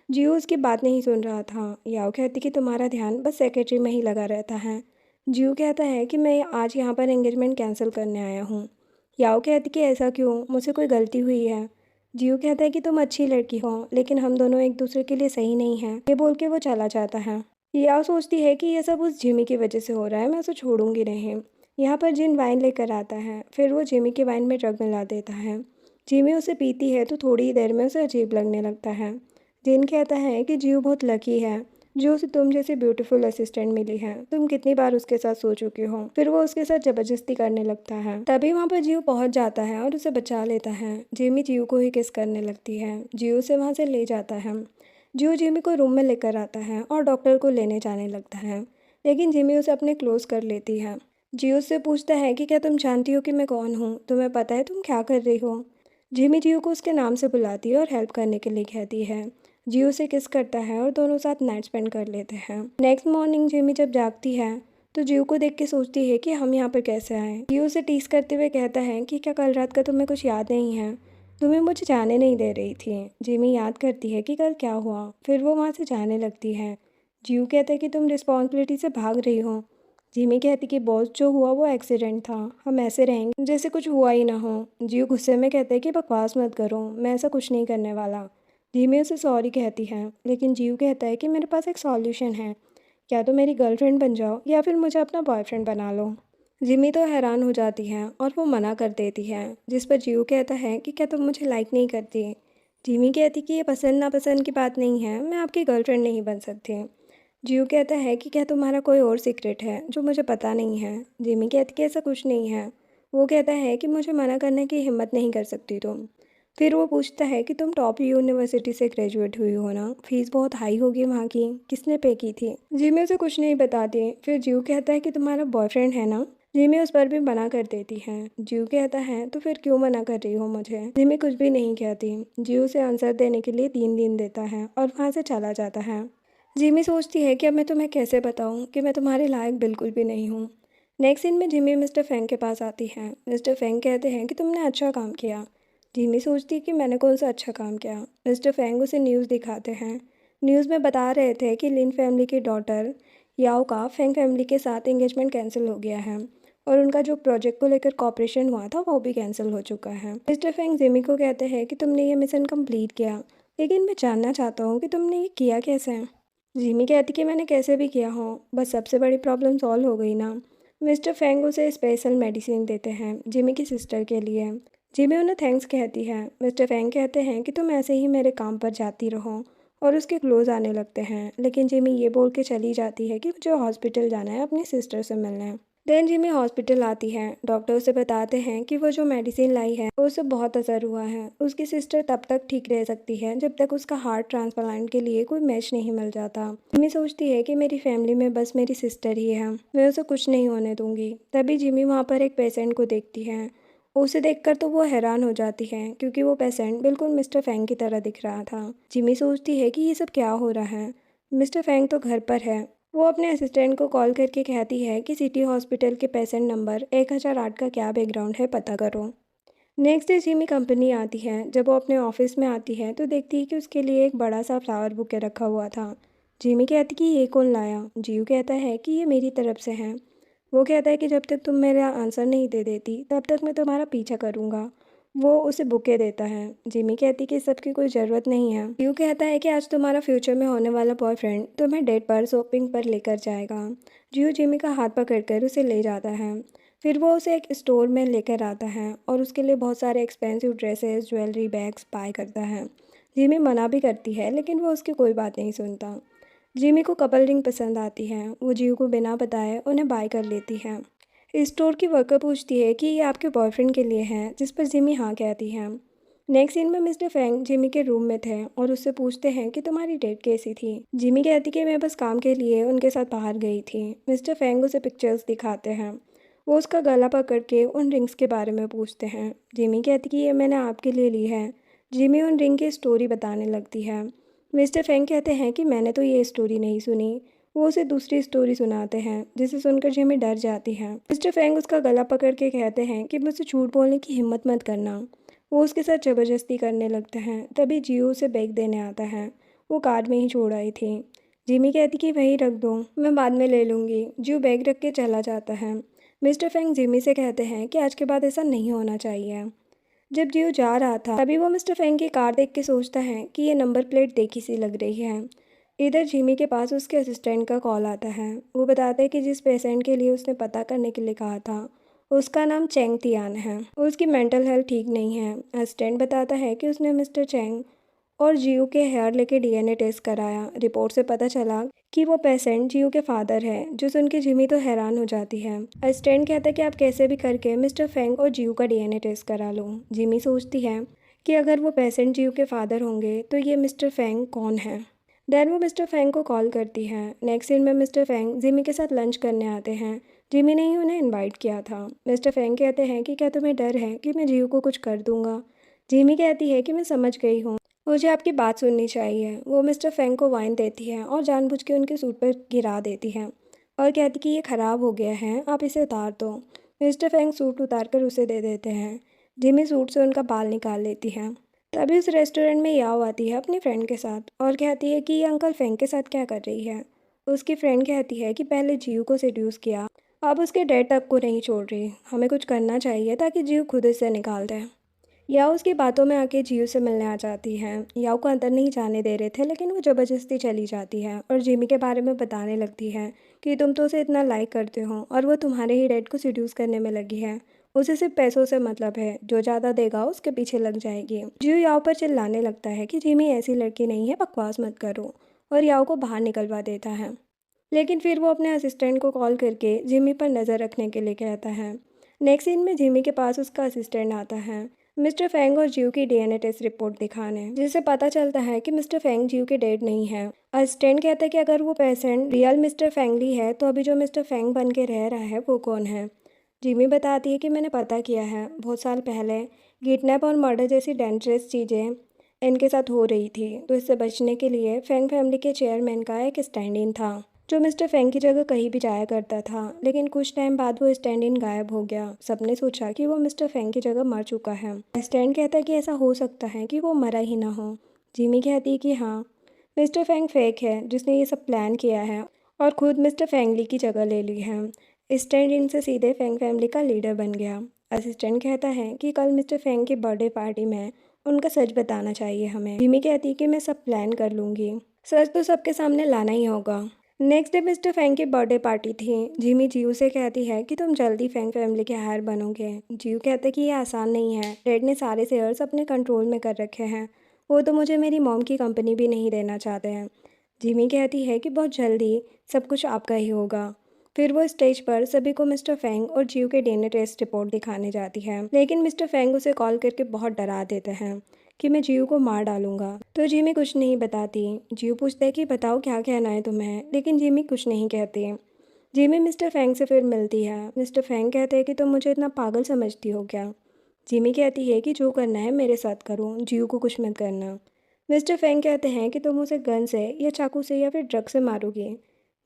जियो उसकी बात नहीं सुन रहा था। याओ कहती कि तुम्हारा ध्यान बस सेक्रेटरी में ही लगा रहता है। जियो कहता है कि मैं आज यहाँ पर एंगेजमेंट कैंसिल करने आया हूँ। याओ कहती कि ऐसा क्यों, मुझसे कोई गलती हुई है। जियो कहता है कि तुम अच्छी लड़की हो, लेकिन हम दोनों एक दूसरे के लिए सही नहीं हैं। ये बोल के वो चला जाता है। याओ सोचती है कि ये सब उस जिमी की वजह से हो रहा है, मैं उसे छोड़ूंगी नहीं। यहाँ पर जिन वाइन लेकर आता है, फिर वो जिमी के वाइन में ड्रग मिला देता है। जिमी उसे पीती है तो थोड़ी ही देर में उसे अजीब लगने लगता है। जिन कहता है कि जीव बहुत लकी है जो उसे तुम जैसी ब्यूटीफुल असिस्टेंट मिली है, तुम कितनी बार उसके साथ सो चुके हो। फिर वो उसके साथ जबरदस्ती करने लगता है। तभी वहाँ पर जीव पहुँच जाता है और उसे बचा लेता है। जिमी जीव को ही किस करने लगती है। जीव उसे वहाँ से ले जाता है। जीव जिमी को रूम में लेकर आता है और डॉक्टर को लेने जाने लगता है, लेकिन जिमी उसे अपने क्लोज कर लेती है। जियो उससे पूछता है कि क्या तुम जानती हो कि मैं कौन हूँ, तुम्हें पता है तुम क्या कर रही हो। जिमी जियो को उसके नाम से बुलाती है और हेल्प करने के लिए कहती है। जियो से किस करता है और दोनों साथ नाइट स्पेंड कर लेते हैं। नेक्स्ट मॉर्निंग जिमी जब जागती है तो जियो को देख के सोचती है कि हम यहाँ पर कैसे आए। जियो उसे टीस करते हुए कहता है कि क्या कल रात का तुम्हें कुछ याद नहीं है, तुम्हें मुझे जाने नहीं दे रही थी। जिमी याद करती है कि कल क्या हुआ, फिर वो वहाँ से जाने लगती है। जियो कहता है कि तुम रिस्पॉन्सिबिलिटी से भाग रही हो। जिमी कहती कि बॉस जो हुआ वो एक्सीडेंट था, हम ऐसे रहेंगे जैसे कुछ हुआ ही ना हो। जियो गुस्से में कहते हैं कि बकवास मत करो, मैं ऐसा कुछ नहीं करने वाला। जिमी उसे सॉरी कहती है, लेकिन जियो कहता है कि मेरे पास एक सॉल्यूशन है, क्या तो मेरी गर्लफ्रेंड बन जाओ या फिर मुझे अपना बॉयफ्रेंड बना लो। जिमी तो हैरान हो जाती है और वो मना कर देती है, जिस पर जियो कहता है कि क्या तुम मुझे लाइक नहीं करती। जिमी कहती कि ये पसंद नापसंद की बात नहीं है, मैं आपकी गर्लफ्रेंड नहीं बन सकती। जियो कहता है कि क्या तुम्हारा कोई और सीक्रेट है जो मुझे पता नहीं है। जिमी कहती कि ऐसा कुछ नहीं है। वो कहता है कि मुझे मना करने की हिम्मत नहीं कर सकती तुम। फिर वो पूछता है कि तुम टॉप यूनिवर्सिटी से ग्रेजुएट हुई हो ना, फीस बहुत हाई होगी वहाँ की, किसने पे की थी। जिमी उसे कुछ नहीं बताती। फिर जियो कहता है कि तुम्हारा बॉयफ्रेंड है ना। जिमी उस पर भी मना कर देती है। जियो कहता है तो फिर क्यों मना कर रही हो मुझे। जिमी कुछ भी नहीं कहती। जियो उसे आंसर देने के लिए 3 दिन देता है और वहाँ से चला जाता है। जिमी सोचती है कि अब मैं तुम्हें कैसे बताऊं कि मैं तुम्हारे लायक बिल्कुल भी नहीं हूँ। नेक्स्ट सीन में जिमी मिस्टर फेंग के पास आती है। मिस्टर फेंग कहते हैं कि तुमने अच्छा काम किया। जिमी सोचती है कि मैंने कौन सा अच्छा काम किया। मिस्टर फेंग उसे न्यूज़ दिखाते हैं। न्यूज़ में बता रहे थे कि लिन फैमिली की डॉटर याओ का फेंग फैमिली के साथ एंगेजमेंट कैंसिल हो गया है और उनका जो प्रोजेक्ट को लेकर कॉपरेशन हुआ था वो भी कैंसिल हो चुका है। मिस्टर फेंग जिमी को कहते हैं कि तुमने ये मिशन कंप्लीट किया, लेकिन मैं जानना चाहता हूँ कि तुमने ये किया कैसे। जिमी कहती कि मैंने कैसे भी किया हो, बस सबसे बड़ी प्रॉब्लम सॉल्व हो गई ना। मिस्टर फेंग उसे स्पेशल मेडिसिन देते हैं जिमी की सिस्टर के लिए। जिमी उन्हें थैंक्स कहती है। मिस्टर फेंग कहते हैं कि तुम ऐसे ही मेरे काम पर जाती रहो और उसके क्लोज आने लगते हैं, लेकिन जिमी ये बोल के चली जाती है कि मुझे हॉस्पिटल जाना है अपनी सिस्टर से मिलने। देन जिमी हॉस्पिटल आती है। डॉक्टर उसे बताते हैं कि वो जो मेडिसिन लाई है उससे बहुत असर हुआ है। उसकी सिस्टर तब तक ठीक रह सकती है जब तक उसका हार्ट ट्रांसप्लांट के लिए कोई मैच नहीं मिल जाता। जिमी सोचती है कि मेरी फैमिली में बस मेरी सिस्टर ही है, मैं उसे कुछ नहीं होने दूंगी। तभी जिमी वहाँ पर एक पेशेंट को देखती है। उसे देखकर तो वो हैरान हो जाती है क्योंकि वो पेशेंट बिल्कुल मिस्टर फेंग की तरह दिख रहा था। जिमी सोचती है कि ये सब क्या हो रहा है, मिस्टर फेंग तो घर पर है। वो अपने असिस्टेंट को कॉल करके कहती है कि सिटी हॉस्पिटल के पेशेंट नंबर 1008 का क्या बैकग्राउंड है पता करो। नेक्स्ट डे जिमी कंपनी आती है। जब वो अपने ऑफिस में आती है तो देखती है कि उसके लिए एक बड़ा सा फ्लावर बुके रखा हुआ था। जिमी कहती कि ये कौन लाया। जीव कहता है कि ये मेरी तरफ से है। वो कहता है कि जब तक तुम मेरा आंसर नहीं दे देती तब तक मैं तुम्हारा पीछा करूँगा। वो उसे बुके देता है। जिमी कहती कि इस सब की कोई ज़रूरत नहीं है। यू कहता है कि आज तुम्हारा फ्यूचर में होने वाला बॉयफ्रेंड तुम्हें डेट पर शॉपिंग पर लेकर जाएगा। जियो जिमी का हाथ पकड़कर उसे ले जाता है। फिर वो उसे एक स्टोर में लेकर आता है और उसके लिए बहुत सारे expensive dresses, jewellery, bags buy करता है। जिमी मना भी करती है लेकिन वो उसकी कोई बात नहीं सुनता। जिमी को कपल रिंग पसंद आती है। वो जियो को बिना बताए उन्हें बाय कर लेती है। स्टोर की वर्कर पूछती है कि ये आपके बॉयफ्रेंड के लिए है, जिस पर जिमी हाँ कहती है। नेक्स्ट सीन में मिस्टर फैंग जिमी के रूम में थे और उससे पूछते हैं कि तुम्हारी डेट कैसी थी। जिमी कहती कि मैं बस काम के लिए उनके साथ बाहर गई थी। मिस्टर फैंग उसे पिक्चर्स दिखाते हैं। वो उसका गला पकड़ के उन रिंग्स के बारे में पूछते हैं। जिमी कहती कि ये मैंने आपके लिए ली है। जिमी उन रिंग की स्टोरी बताने लगती है। मिस्टर फैंग कहते हैं कि मैंने तो ये स्टोरी नहीं सुनी। वो उसे दूसरी स्टोरी सुनाते हैं जिसे सुनकर जिमी डर जाती है। मिस्टर फैंग उसका गला पकड़ के कहते हैं कि मुझसे झूठ बोलने की हिम्मत मत करना। वो उसके साथ ज़बरदस्ती करने लगते हैं। तभी जियो उसे बैग देने आता है। वो कार में ही छोड़ आई थी। जिमी कहती कि वहीं रख दो, मैं बाद में ले लूँगी। जियो बैग रख के चला जाता है। मिस्टर फैंग जिमी से कहते हैं कि आज के बाद ऐसा नहीं होना चाहिए। जब जियो जा रहा था तभी वो मिस्टर फैंग की कार देख के सोचता है कि ये नंबर प्लेट देखी सी लग रही है। इधर जिमी के पास उसके असिस्टेंट का कॉल आता है। वो बताता है कि जिस पेशेंट के लिए उसने पता करने के लिए कहा था उसका नाम चेंग तियान है और उसकी मेंटल हेल्थ ठीक नहीं है। असिस्टेंट बताता है कि उसने मिस्टर चेंग और जियो के हेयर लेके डीएनए टेस्ट कराया। रिपोर्ट से पता चला कि वो पेशेंट जियो के फादर है। जो सुन के जिमी तो हैरान हो जाती है। असिस्टेंट कहता है कि आप कैसे भी करके मिस्टर फैंग और जियो का डीएनए टेस्ट करा लो। जिमी सोचती है कि अगर वो पेशेंट जियो के फादर होंगे तो ये मिस्टर फैंग कौन है। देन वो मिस्टर फैंग को कॉल करती है। नेक्स्ट सीन में मिस्टर फैंग जिमी के साथ लंच करने आते हैं। जिमी ने ही उन्हें इनवाइट किया था। मिस्टर फैंग कहते हैं कि क्या तुम्हें डर है कि मैं जियो को कुछ कर दूंगा। जिमी कहती है कि मैं समझ गई हूँ, मुझे आपकी बात सुननी चाहिए। वो मिस्टर फैंग को वाइन देती है और जानबूझ के उनके सूट पर गिरा देती है और कहती कि ये ख़राब हो गया है, आप इसे उतार दो। मिस्टर फैंग सूट उतार कर उसे दे देते हैं। जिमी सूट से उनका बाल निकाल लेती है। तभी उस रेस्टोरेंट में याओ आती है अपनी फ्रेंड के साथ और कहती है कि ये अंकल फैंग के साथ क्या कर रही है। उसकी फ्रेंड कहती है कि पहले जियो को सेड्यूस किया, अब उसके डैड तक को नहीं छोड़ रही। हमें कुछ करना चाहिए ताकि जियो खुद इससे निकाल दे। याओ उसकी बातों में आके जियो से मिलने आ जाती है। याओ को अंदर नहीं जाने दे रहे थे लेकिन वो ज़बरदस्ती चली जाती है और जिमी के बारे में बताने लगती है कि तुम तो उसे इतना लाइक करते हो और वो तुम्हारे ही डैड को सेड्यूस करने में लगी है। उसे सिर्फ पैसों से मतलब है, जो ज़्यादा देगा उसके पीछे लग जाएगी। जियो याओ पर चिल्लाने लगता है कि जिमी ऐसी लड़की नहीं है, बकवास मत करो, और याओ को बाहर निकलवा देता है। लेकिन फिर वो अपने असिस्टेंट को कॉल करके जिमी पर नज़र रखने के लिए कहता है। नेक्स्ट सीन में जिमी के पास उसका असिस्टेंट आता है मिस्टर फैंग और जियो की डीएनए टेस्ट रिपोर्ट दिखाने, जिससे पता चलता है कि मिस्टर फैंग जियो के डेड नहीं है। असिस्टेंट कहता है कि अगर वो पेशेंट रियल मिस्टर फैंगली है तो अभी जो मिस्टर फैंग बन के रह रहा है वो कौन है। जिमी बताती है कि मैंने पता किया है, बहुत साल पहले किडनैप और मर्डर जैसी डेंजरस चीज़ें इनके साथ हो रही थी, तो इससे बचने के लिए फैंग फैमिली के चेयरमैन का एक स्टैंड इन था जो मिस्टर फैंग की जगह कहीं भी जाया करता था। लेकिन कुछ टाइम बाद वो स्टैंड इन गायब हो गया। सबने सोचा कि वो मिस्टर फैंग की जगह मर चुका है। स्टैंड कहता है कि ऐसा हो सकता है कि वो मरा ही ना हो। जिमी कहती है कि हाँ, मिस्टर फैंग फेक है जिसने ये सब प्लान किया है और खुद मिस्टर फैंगली की जगह ले ली है। स्टैंड इन से सीधे फैंग फैमिली का लीडर बन गया। असिस्टेंट कहता है कि कल मिस्टर फैंग की बर्थडे पार्टी में उनका सच बताना चाहिए हमें। जिमी कहती है कि मैं सब प्लान कर लूँगी, सच तो सबके सामने लाना ही होगा। नेक्स्ट डे मिस्टर फैंग की बर्थडे पार्टी थी। जिमी जियो से कहती है कि तुम जल्दी फैंग फैमिली के हायर बनोगे। जियो कहते हैं कि ये आसान नहीं है, डैड ने सारे शेयर्स अपने कंट्रोल में कर रखे हैं, वो तो मुझे मेरी मॉम की कंपनी भी नहीं देना चाहते हैं। जिमी कहती है कि बहुत जल्दी सब कुछ आपका ही होगा। फिर वो स्टेज पर सभी को मिस्टर फैंग और जियो के डीएनए टेस्ट रिपोर्ट दिखाने जाती है, लेकिन मिस्टर फैंग उसे कॉल करके बहुत डरा देते हैं कि मैं जियो को मार डालूंगा। तो जिमी कुछ नहीं बताती। जियो पूछता है कि बताओ क्या कहना है तुम्हें, लेकिन जिमी कुछ नहीं कहती। जिमी मिस्टर फैंग से फिर मिलती है। मिस्टर फैंग कहते हैं कि तुम मुझे इतना पागल समझती हो क्या। जिमी कहती है कि जो करना है मेरे साथ करो, जियो को कुछ मत करना। मिस्टर फैंग कहते हैं कि तुम उसे गन से या चाकू से या फिर ड्रग से मारोगे।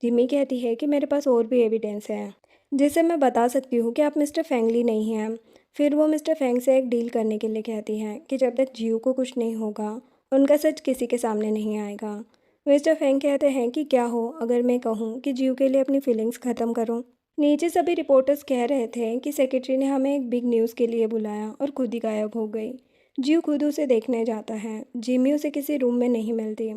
जिमी कहती है कि मेरे पास और भी एविडेंस है जिससे मैं बता सकती हूँ कि आप मिस्टर फैंगली नहीं हैं। फिर वो मिस्टर फैंग से एक डील करने के लिए कहती हैं कि जब तक जियो को कुछ नहीं होगा उनका सच किसी के सामने नहीं आएगा। मिस्टर फैंग कहते हैं कि क्या हो अगर मैं कहूँ कि जियो के लिए अपनी फीलिंग्स ख़त्म करो। नीचे सभी रिपोर्टर्स कह रहे थे कि सेक्रेटरी ने हमें एक बिग न्यूज़ के लिए बुलाया और खुद ही गायब हो गई। जियो खुद उसे देखने जाता है। जिमी उसे किसी रूम में नहीं मिलती।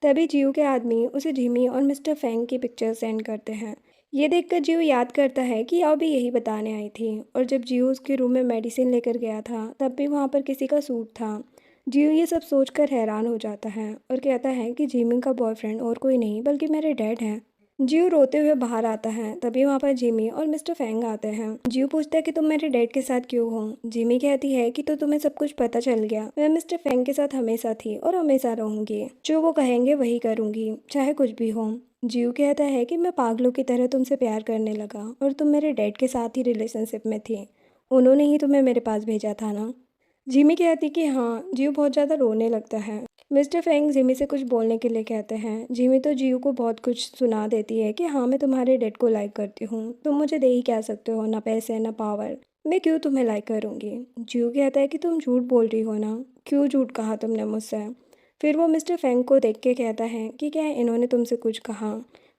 तभी जियो के आदमी उसे जिमी और मिस्टर फैंग की पिक्चर सेंड करते हैं। ये देखकर जियो याद करता है कि याओ भी यही बताने आई थी, और जब जियो उसके रूम में मेडिसिन लेकर गया था तब भी वहाँ पर किसी का सूट था। जियो ये सब सोचकर हैरान हो जाता है और कहता है कि जिमी का बॉयफ्रेंड और कोई नहीं बल्कि मेरे डैड हैं। जियो रोते हुए बाहर आता है। तभी वहाँ पर जिमी और मिस्टर फेंग आते हैं। जियो पूछता है कि तुम मेरे डैड के साथ क्यों हो। जिमी कहती है कि तो तुम्हें सब कुछ पता चल गया, मैं मिस्टर फेंग के साथ हमेशा थी और हमेशा रहूंगी। जो वो कहेंगे वही करूंगी, चाहे कुछ भी हो। जियो कहता है कि मैं पागलों की तरह तुमसे प्यार करने लगा और तुम मेरे डैड के साथ ही रिलेशनशिप में थी। उन्होंने ही तुम्हें मेरे पास भेजा था ना। जिमी कहती कि हाँ। जियो बहुत ज़्यादा रोने लगता है। मिस्टर फेंग जिमी से कुछ बोलने के लिए कहते हैं। जिमी तो जियो को बहुत कुछ सुना देती है कि हाँ, मैं तुम्हारे डैड को लाइक करती हूँ, तुम मुझे दे ही क्या सकते हो, ना पैसे ना पावर, मैं क्यों तुम्हें लाइक करूँगी। जियो कहता है कि तुम झूठ बोल रही हो ना, क्यों झूठ कहा तुमने मुझसे। फिर वो मिस्टर फेंग को देख के कहता है कि क्या इन्होंने तुमसे कुछ कहा,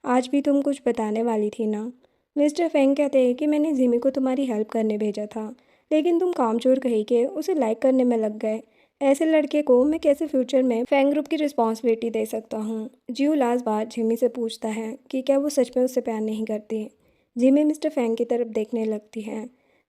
आज भी तुम कुछ बताने वाली थी ना। मिस्टर फेंग कहते हैं कि मैंने जिमी को तुम्हारी हेल्प करने भेजा था, लेकिन तुम कामचोर कही के उसे लाइक करने में लग गए। ऐसे लड़के को मैं कैसे फ्यूचर में फैंग ग्रुप की रिस्पॉन्सिबिलिटी दे सकता हूँ। जियो लास्ट बार जिमी से पूछता है कि क्या वो सच में उससे प्यार नहीं करती। जिमी मिस्टर फैंग की तरफ देखने लगती है।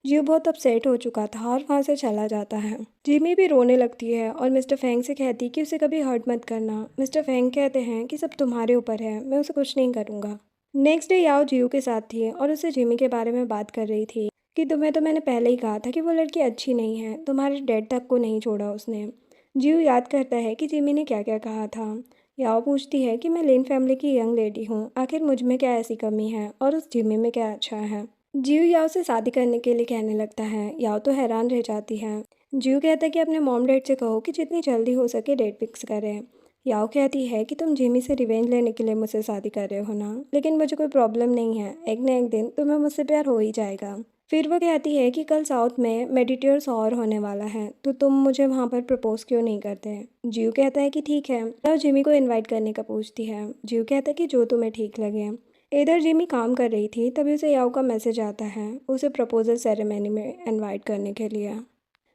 जियो बहुत अपसेट हो चुका था और वहाँ से चला जाता है। जिमी भी रोने लगती है और मिस्टर फैंग से कहती कि उसे कभी हर्ट मत करना। मिस्टर फैंग कहते हैं कि सब तुम्हारे ऊपर है, मैं उसे कुछ नहीं करूँगा। नेक्स्ट डे याओ जियो के साथ थी और उसे जिमी के बारे में बात कर रही थी कि तुम्हें तो मैंने पहले ही कहा था कि वो लड़की अच्छी नहीं है, तुम्हारे डैड तक को नहीं छोड़ा उसने। जियो याद करता है कि जिमी ने क्या क्या कहा था। याओ पूछती है कि मैं लिन फैमिली की यंग लेडी हूँ, आखिर मुझ में क्या ऐसी कमी है और उस जिमी में क्या अच्छा है। जियो याओ से शादी करने के लिए कहने लगता है। याओ तो हैरान रह जाती है। जियो कहता है कि अपने मॉम डैड से कहो कि जितनी जल्दी हो सके डेट फिक्स करें। याओ कहती है कि तुम जिमी से रिवेंज लेने के लिए मुझसे शादी कर रहे हो ना, लेकिन मुझे कोई प्रॉब्लम नहीं है, एक न एक दिन तुम्हें मुझसे प्यार हो ही जाएगा। फिर वो कहती है कि कल साउथ में मेडिटेयर्स और होने वाला है, तो तुम मुझे वहाँ पर प्रपोज क्यों नहीं करते। जियो कहता है कि ठीक है। और जिमी को इनवाइट करने का पूछती है। जियो कहता है कि जो तुम्हें ठीक लगे। इधर जिमी काम कर रही थी, तभी उसे याओ का मैसेज आता है उसे प्रपोजल सेरेमनी में इनवाइट करने के लिए।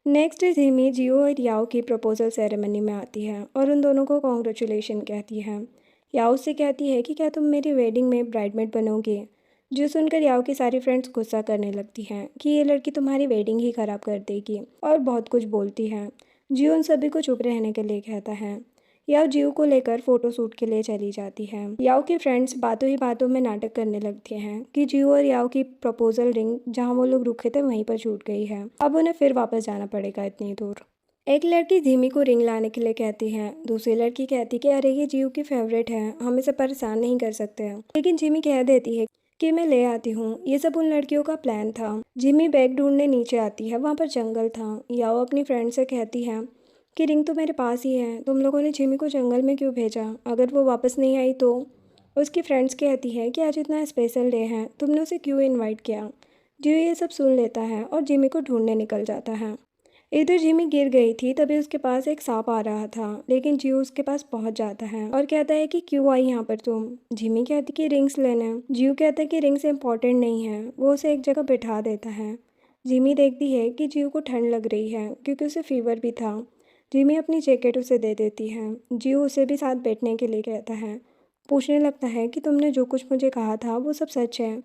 नेक्स्ट डे जिमी जियो और याओ की प्रपोजल सेरेमनी में आती है और उन दोनों को कॉन्ग्रेचुलेशन कहती है। याओ से कहती है कि क्या तुम मेरी वेडिंग में ब्राइडमेड बनोगे। जो सुनकर याओ की सारी फ्रेंड्स गुस्सा करने लगती हैं कि ये लड़की तुम्हारी वेडिंग ही खराब कर देगी और बहुत कुछ बोलती है। जियो उन सभी को चुप रहने के लिए कहता है। याओ जियो को लेकर फोटो शूट के लिए चली जाती है। याओ की फ्रेंड्स बातों ही बातों में नाटक करने लगती हैं कि जियो और याओ की प्रपोजल रिंग जहां वो लोग रुके थे वहीं पर छूट गई है, अब उन्हें फिर वापस जाना पड़ेगा इतनी दूर। एक लड़की जिमी को रिंग लाने के लिए कहती है। दूसरी लड़की कहती कि अरे ये जियो की फेवरेट है, हम इसे परेशान नहीं कर सकते। लेकिन जिमी कह देती है कि मैं ले आती हूँ, ये सब उन लड़कियों का प्लान था। जिमी बैग ढूंढने नीचे आती है, वहाँ पर जंगल था। याओ अपनी फ्रेंड से कहती है कि रिंग तो मेरे पास ही है, तुम लोगों ने जिमी को जंगल में क्यों भेजा, अगर वो वापस नहीं आई तो। उसकी फ्रेंड्स कहती है कि आज इतना स्पेशल डे है, तुमने उसे क्यों इनवाइट किया। जियो ये सब सुन लेता है और जिमी को ढूंढने निकल जाता है। इधर जिमी गिर गई थी, तभी उसके पास एक सांप आ रहा था, लेकिन जियो उसके पास पहुंच जाता है और कहता है कि क्यों आई यहाँ पर तुम। जिमी कहती कि रिंग्स लेने। जियो कहता है कि रिंग्स इंपॉर्टेंट नहीं है, वो उसे एक जगह बिठा देता है। जिमी देखती है कि जियो को ठंड लग रही है क्योंकि उसे फीवर भी था। जिमी अपनी जैकेट उसे दे देती है। जियो उसे भी साथ बैठने के लिए कहता है। पूछने लगता है कि तुमने जो कुछ मुझे कहा था वो सब सच है,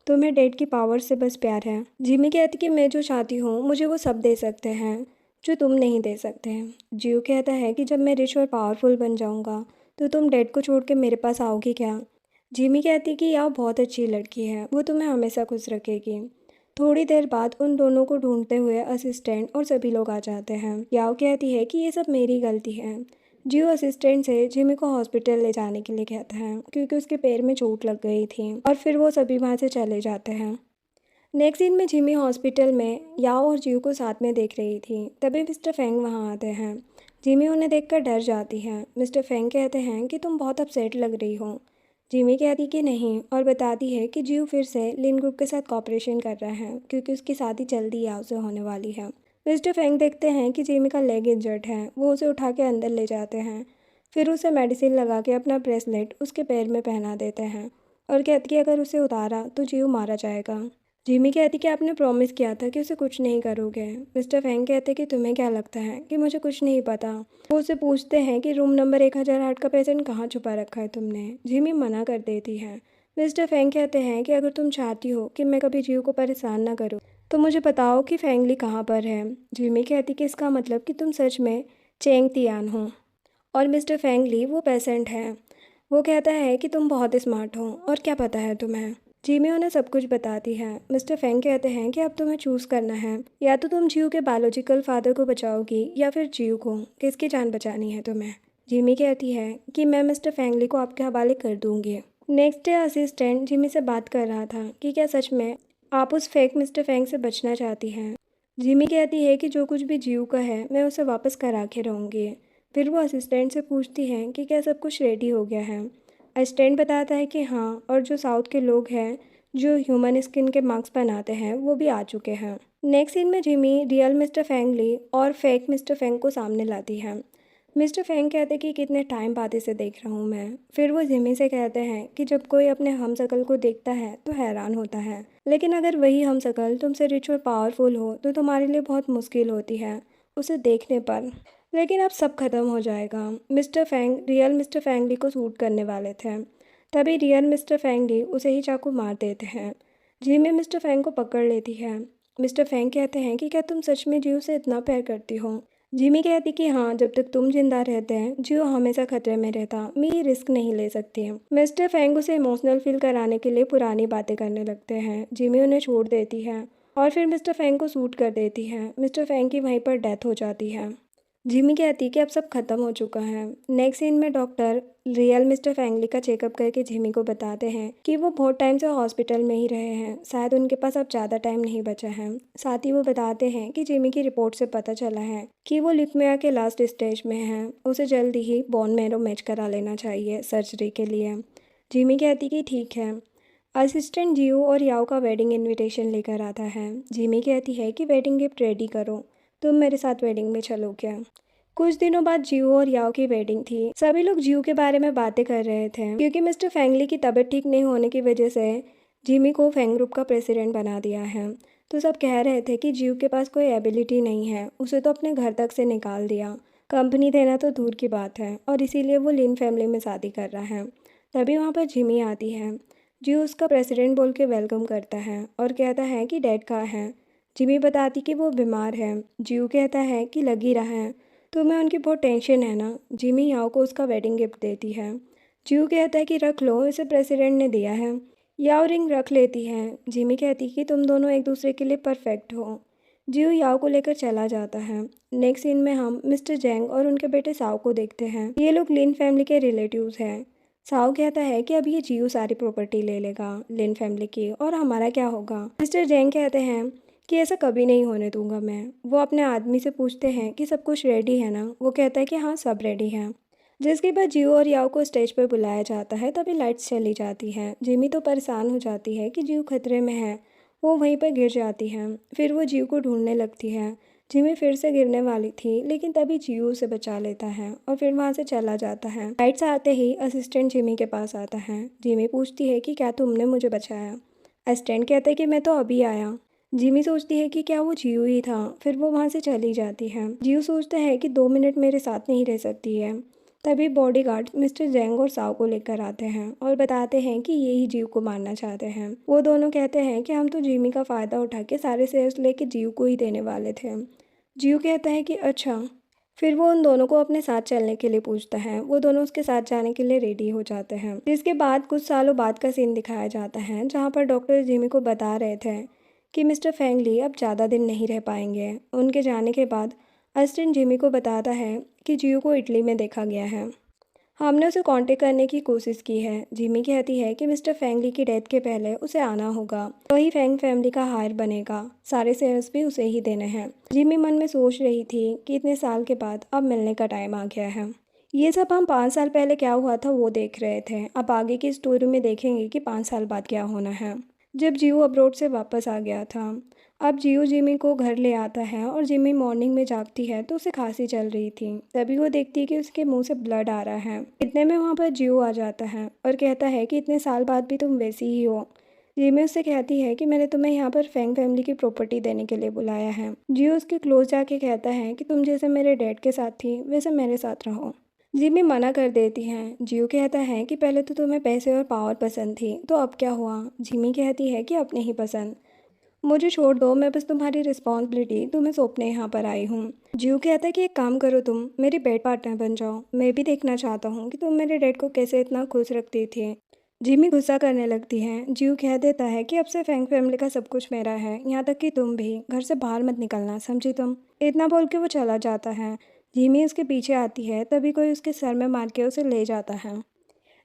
तुम्हें डैड की पावर से बस प्यार है। जिमी कहती कि मैं जो चाहती हूँ मुझे वो सब दे सकते हैं जो तुम नहीं दे सकते हैं। जियो कहता है कि जब मैं रिच और पावरफुल बन जाऊँगा तो तुम डैड को छोड़ के मेरे पास आओगी क्या। जिमी कहती कि याओ बहुत अच्छी लड़की है, वो तुम्हें हमेशा खुश रखेगी। थोड़ी देर बाद उन दोनों को ढूंढते हुए असिस्टेंट और सभी लोग आ जाते हैं। याओ कहती है कि ये सब मेरी गलती है। जियो असिस्टेंट से जिमी को हॉस्पिटल ले जाने के लिए कहता है क्योंकि उसके पैर में चोट लग गई थी और फिर वो सभी वहाँ से चले जाते हैं। नेक्स्ट सीन में जिमी हॉस्पिटल में याओ और जियो को साथ में देख रही थी, तभी मिस्टर फेंग वहाँ आते हैं। जिमी उन्हें देखकर डर जाती है। मिस्टर फेंग कहते हैं कि तुम बहुत अपसेट लग रही हो। जिमी कहती कि नहीं और बताती है कि जियो फिर से लिन ग्रुप के साथ कॉपरेशन कर रहा है क्योंकि उसकी शादी जल्दी याओ से होने वाली है। मिस्टर फेंग देखते हैं कि जिमी का लेग इंजर्ड है, वो उसे उठा के अंदर ले जाते हैं। फिर उसे मेडिसिन लगा के अपना ब्रेसलेट उसके पैर में पहना देते हैं और कहती कि अगर उसे उतारा तो जियो मारा जाएगा। जिमी कहती कि आपने प्रॉमिस किया था कि उसे कुछ नहीं करोगे। मिस्टर फेंग कहते कि तुम्हें क्या लगता है कि मुझे कुछ नहीं पता। वो उसे पूछते हैं कि रूम नंबर 1008 का पेशेंट कहाँ छुपा रखा है तुमने। जिमी मना कर देती है। मिस्टर फेंग कहते हैं कि अगर तुम चाहती हो कि मैं कभी जियो को परेशान ना करूँ तो मुझे बताओ कि फेंगली कहाँ पर है। जिमी कहती कि इसका मतलब कि तुम सच में चेंग तियान हो और मिस्टर फेंगली वो पेशेंट है। वो कहता है कि तुम बहुत स्मार्ट हो और क्या पता है तुम्हें। जिमी उन्हें सब कुछ बताती है। मिस्टर फेंग कहते हैं कि अब तुम्हें चूज़ करना है, या तो तुम जियो के बायोलॉजिकल फादर को बचाओगी या फिर जियो को। किसकी जान बचानी है तुम्हें? जिमी कहती है कि मैं मिस्टर फेंगली को आपके हवाले कर दूंगी। नेक्स्ट डे असिस्टेंट जिमी से बात कर रहा था कि क्या सच में आप उस फेक मिस्टर फेंग से बचना चाहती हैं। जिमी कहती है कि जो कुछ भी जियो का है मैं उसे वापस करा के रहूँगी। फिर वो असिस्टेंट से पूछती हैं कि क्या सब कुछ रेडी हो गया है। असिस्टेंट बताता है कि हाँ, और जो साउथ के लोग हैं जो ह्यूमन स्किन के मास्क बनाते हैं वो भी आ चुके हैं। नेक्स्ट सीन में जिमी रियल मिस्टर फेंगली और फेक मिस्टर फेंग को सामने लाती है। मिस्टर फेंग कहते हैं कि कितने टाइम बाद इसे देख रहा हूँ मैं। फिर वो जिमी से कहते हैं कि जब कोई अपने हमशक्ल को देखता है तो हैरान होता है, लेकिन अगर वही हमशक्ल तुमसे रिच और पावरफुल हो तो तुम्हारे लिए बहुत मुश्किल होती है उसे देखने पर। लेकिन अब सब खत्म हो जाएगा। मिस्टर फेंग रियल मिस्टर फेंगली को शूट करने वाले थे, तभी रियल मिस्टर फेंगली उसे ही चाकू मार देते हैं। जिमी मिस्टर फेंग को पकड़ लेती है। मिस्टर फेंग कहते हैं कि क्या तुम सच में जियो से इतना प्यार करती हो। जिमी कहती कि हाँ, जब तक तुम जिंदा रहते हैं जियो हमेशा खतरे में रहता, मैं ये रिस्क नहीं ले सकती है। मिस्टर फेंग उसे इमोशनल फील कराने के लिए पुरानी बातें करने लगते हैं। जिमी उन्हें छोड़ देती है और फिर मिस्टर फेंग को शूट कर देती है। मिस्टर फेंग की वहीं पर डेथ हो जाती है। जिमी कहती कि अब सब खत्म हो चुका है। नेक्स्ट सीन में डॉक्टर रियल मिस्टर फैंगली का चेकअप करके जिमी को बताते हैं कि वो बहुत टाइम से हॉस्पिटल में ही रहे हैं, शायद उनके पास अब ज़्यादा टाइम नहीं बचा है। साथ ही वो बताते हैं कि जिमी की रिपोर्ट से पता चला है कि वो ल्यूकेमिया के लास्ट स्टेज में है, उसे जल्दी ही बोन मैरो मैच करा लेना चाहिए सर्जरी के लिए। जिमी कहती कि ठीक है। असिस्टेंट जियो और याओ का वेडिंग इनविटेशन लेकर आता है। जिमी कहती है कि वेडिंग गिफ्ट रेडी करो, तुम मेरे साथ वेडिंग में चलो क्या। कुछ दिनों बाद जियो और याओ की वेडिंग थी। सभी लोग जियो के बारे में बातें कर रहे थे क्योंकि मिस्टर फेंगली की तबीयत ठीक नहीं होने की वजह से जिमी को फेंग ग्रुप का प्रेसिडेंट बना दिया है। तो सब कह रहे थे कि जियो के पास कोई एबिलिटी नहीं है, उसे तो अपने घर तक से निकाल दिया, कंपनी देना तो दूर की बात है, और इसीलिए वो लिन फैमिली में शादी कर रहा है। तभी वहाँ पर जिमी आती है। जियो उसका प्रेसिडेंट बोल के वेलकम करता है और कहता है कि डैड कहाँ है। जिमी बताती कि वो बीमार है। जियो कहता है कि लग ही रहा है, तो मैं उनकी बहुत टेंशन है ना। जिमी याओ को उसका वेडिंग गिफ्ट देती है। जियो कहता है कि रख लो, इसे प्रेसिडेंट ने दिया है। याओ रिंग रख लेती है। जिमी कहती कि तुम दोनों एक दूसरे के लिए परफेक्ट हो। जियो याओ को लेकर चला जाता है। नेक्स्ट सीन में हम मिस्टर जेंग और उनके बेटे साओ को देखते हैं। ये लोग लिन फैमिली के रिलेटिव्स हैं। साओ कहता है कि अब ये जियो सारी प्रॉपर्टी ले लेगा लिन फैमिली की, और हमारा क्या होगा। मिस्टर जेंग कहते हैं कि ऐसा कभी नहीं होने दूंगा मैं। वो अपने आदमी से पूछते हैं कि सब कुछ रेडी है ना। वो कहता है कि हाँ, सब रेडी है। जिसके बाद जियो और याओ को स्टेज पर बुलाया जाता है। तभी लाइट्स चली जाती हैं। जिमी तो परेशान हो जाती है कि जियो खतरे में है, वो वहीं पर गिर जाती है। फिर वो जियो को ढूंढने लगती है। जिमी फिर से गिरने वाली थी, लेकिन तभी जियो उसे बचा लेता है और फिर वहाँ से चला जाता है। लाइट्स आते ही असिस्टेंट जिमी के पास आता है। जिमी पूछती है कि क्या तुमने मुझे बचाया। असिस्टेंट कहता है कि मैं तो अभी आया। जिमी सोचती है कि क्या वो जियो ही था। फिर वो वहाँ से चली जाती है। जियो सोचता है कि 2 मिनट मेरे साथ नहीं रह सकती है। तभी बॉडीगार्ड मिस्टर जेंग और साओ को लेकर आते हैं और बताते हैं कि ये ही जियो को मारना चाहते हैं। वो दोनों कहते हैं कि हम तो जिमी का फ़ायदा उठा के सारे शेयर्स लेके जियो को ही देने वाले थे। जियो कहता है कि अच्छा। फिर वो उन दोनों को अपने साथ चलने के लिए पूछता है। वो दोनों उसके साथ जाने के लिए रेडी हो जाते हैं। जिसके बाद कुछ सालों बाद का सीन दिखाया जाता है, जहाँ पर डॉक्टर जिमी को बता रहे थे कि मिस्टर फेंगली अब ज़्यादा दिन नहीं रह पाएंगे। उनके जाने के बाद असिस्टेंट जिमी को बताता है कि जियो को इटली में देखा गया है। हमने उसे कांटेक्ट करने की कोशिश की है। जिमी कहती है कि मिस्टर फेंगली की डेथ के पहले उसे आना होगा, वही फेंग फैमिली का हायर बनेगा, सारे शेयर्स भी उसे ही देने हैं। जिमी मन में सोच रही थी कि इतने साल के बाद अब मिलने का टाइम आ गया है। ये सब हम 5 साल पहले क्या हुआ था वो देख रहे थे। अब आगे की स्टोरी में देखेंगे कि 5 साल बाद क्या होना है। जब जियो अब्रोड से वापस आ गया था, अब जियो जिमी को घर ले आता है और जिमी मॉर्निंग में जागती है तो उसे खांसी चल रही थी। तभी वो देखती है कि उसके मुंह से ब्लड आ रहा है। इतने में वहाँ पर जियो आ जाता है और कहता है कि इतने साल बाद भी तुम वैसी ही हो। जिमी उससे कहती है कि मैंने तुम्हें यहाँ पर फेंग फैमिली की प्रॉपर्टी देने के लिए बुलाया है। जियो उसके क्लोज जाके कहता है कि तुम जैसे मेरे डैड के साथ थी वैसे मेरे साथ रहो। जिमी मना कर देती हैं। जियो कहता है कि पहले तो तुम्हें पैसे और पावर पसंद थी, तो अब क्या हुआ। जिमी कहती है कि अब नहीं पसंद, मुझे छोड़ दो, मैं बस तुम्हारी रिस्पॉन्सिबिलिटी तुम्हें सौंपने यहाँ पर आई हूँ। जीव कहता है कि एक काम करो, तुम मेरी बेड पार्टनर बन जाओ। मैं भी देखना चाहता हूँ कि तुम मेरे डैड को कैसे इतना खुश रखती थी। जिमी गुस्सा करने लगती है। जीव कह देता है कि अब से फैंग फैमिली का सब कुछ मेरा है, यहाँ तक कि तुम भी। घर से बाहर मत निकलना, समझी तुम। इतना बोल के वो चला जाता है। जिमी उसके पीछे आती है, तभी कोई उसके सर में मार के उसे ले जाता है।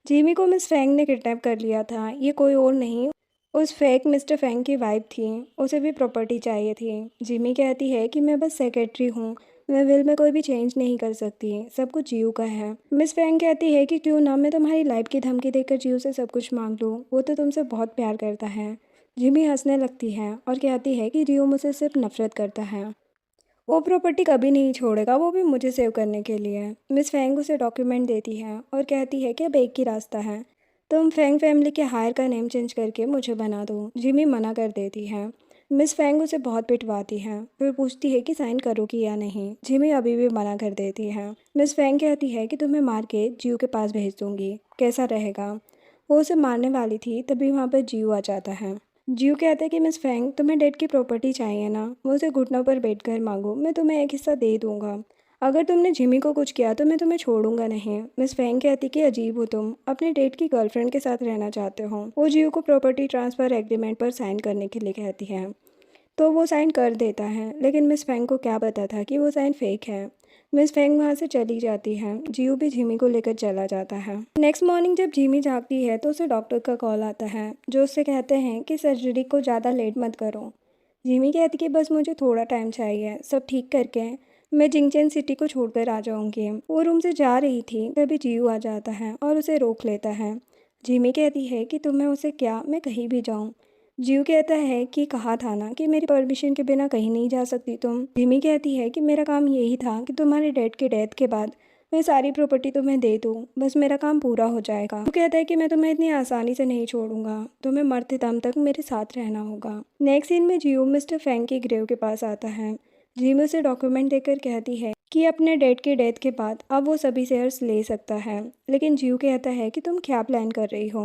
जिमी को मिस फैंग ने किडनैप कर लिया था। ये कोई और नहीं, उस फेक मिस्टर फैंग की वाइफ थी। उसे भी प्रॉपर्टी चाहिए थी। जिमी कहती है कि मैं बस सेक्रेटरी हूँ, मैं विल में कोई भी चेंज नहीं कर सकती, सब कुछ जीव का है। मिस फैंग कहती है कि क्यों ना मैं तुम्हारी लाइफ की धमकी देकर जीव से सब कुछ मांग लूँ, वो तो तुमसे बहुत प्यार करता है। जिमी हंसने लगती है और कहती है कि जीव मुझसे सिर्फ नफरत करता है, वो प्रॉपर्टी कभी नहीं छोड़ेगा, वो भी मुझे सेव करने के लिए। मिस फैंग उसे डॉक्यूमेंट देती है और कहती है कि अब एक ही रास्ता है, तुम फैंग फैमिली के हायर का नेम चेंज करके मुझे बना दो। जिमी मना कर देती है। मिस फैंग उसे बहुत पिटवाती है, फिर पूछती है कि साइन करोगी या नहीं। जिमी अभी भी मना कर देती है। मिस फैंग कहती है कि तुम्हें मार के जीव के पास भेज दूंगी, कैसा रहेगा। वो उसे मारने वाली थी, तभी वहाँ पर जीव आ जाता है। जीव कहता है कि मिस फैंग तुम्हें डैड की प्रॉपर्टी चाहिए ना, मुझसे घुटनों पर बैठकर मांगो, मैं तुम्हें एक हिस्सा दे दूंगा। अगर तुमने जिमी को कुछ किया तो मैं तुम्हें छोड़ूंगा नहीं। मिस फैंग कहती कि अजीब हो तुम, अपने डेट की गर्लफ्रेंड के साथ रहना चाहते हो। वो जीव को प्रॉपर्टी ट्रांसफ़र एग्रीमेंट पर साइन करने के लिए कहती है, तो वो साइन कर देता है। लेकिन मिस फैंग को क्या पता था कि वो साइन फेक है। मिस फैंग वहाँ से चली जाती है। जीव भी जिमी को लेकर चला जाता है। नेक्स्ट मॉर्निंग जब जिमी जागती है तो उसे डॉक्टर का कॉल आता है, जो उससे कहते हैं कि सर्जरी को ज़्यादा लेट मत करो। जिमी कहती कि बस मुझे थोड़ा टाइम चाहिए, सब ठीक करके मैं जिंगचेन सिटी को छोड़कर आ जाऊंगी। वो रूम से जा रही थी, तभी जीव आ जाता है और उसे रोक लेता है। जिमी कहती है कि तुम्हें उसे क्या, मैं कहीं भी जाऊं। जीव कहता है कि कहा था ना कि मेरी परमिशन के बिना कहीं नहीं जा सकती तुम। जिमी कहती है कि मेरा काम यही था कि तुम्हारे डैड के डेथ के बाद मैं सारी प्रॉपर्टी तुम्हें दे दूँ, बस मेरा काम पूरा हो जाएगा। वो कहता है कि मैं तुम्हें इतनी आसानी से नहीं छोड़ूंगा, तुम्हें मरते दम तक मेरे साथ रहना होगा। नेक्स्ट सीन में जीव मिस्टर फैंग की ग्रेव के पास आता है। जिमी उसे डॉक्यूमेंट देकर कहती है कि अपने डैड के डेथ के बाद अब वो सभी शेयर्स ले सकता है। लेकिन जीव कहता है कि तुम क्या प्लान कर रही हो,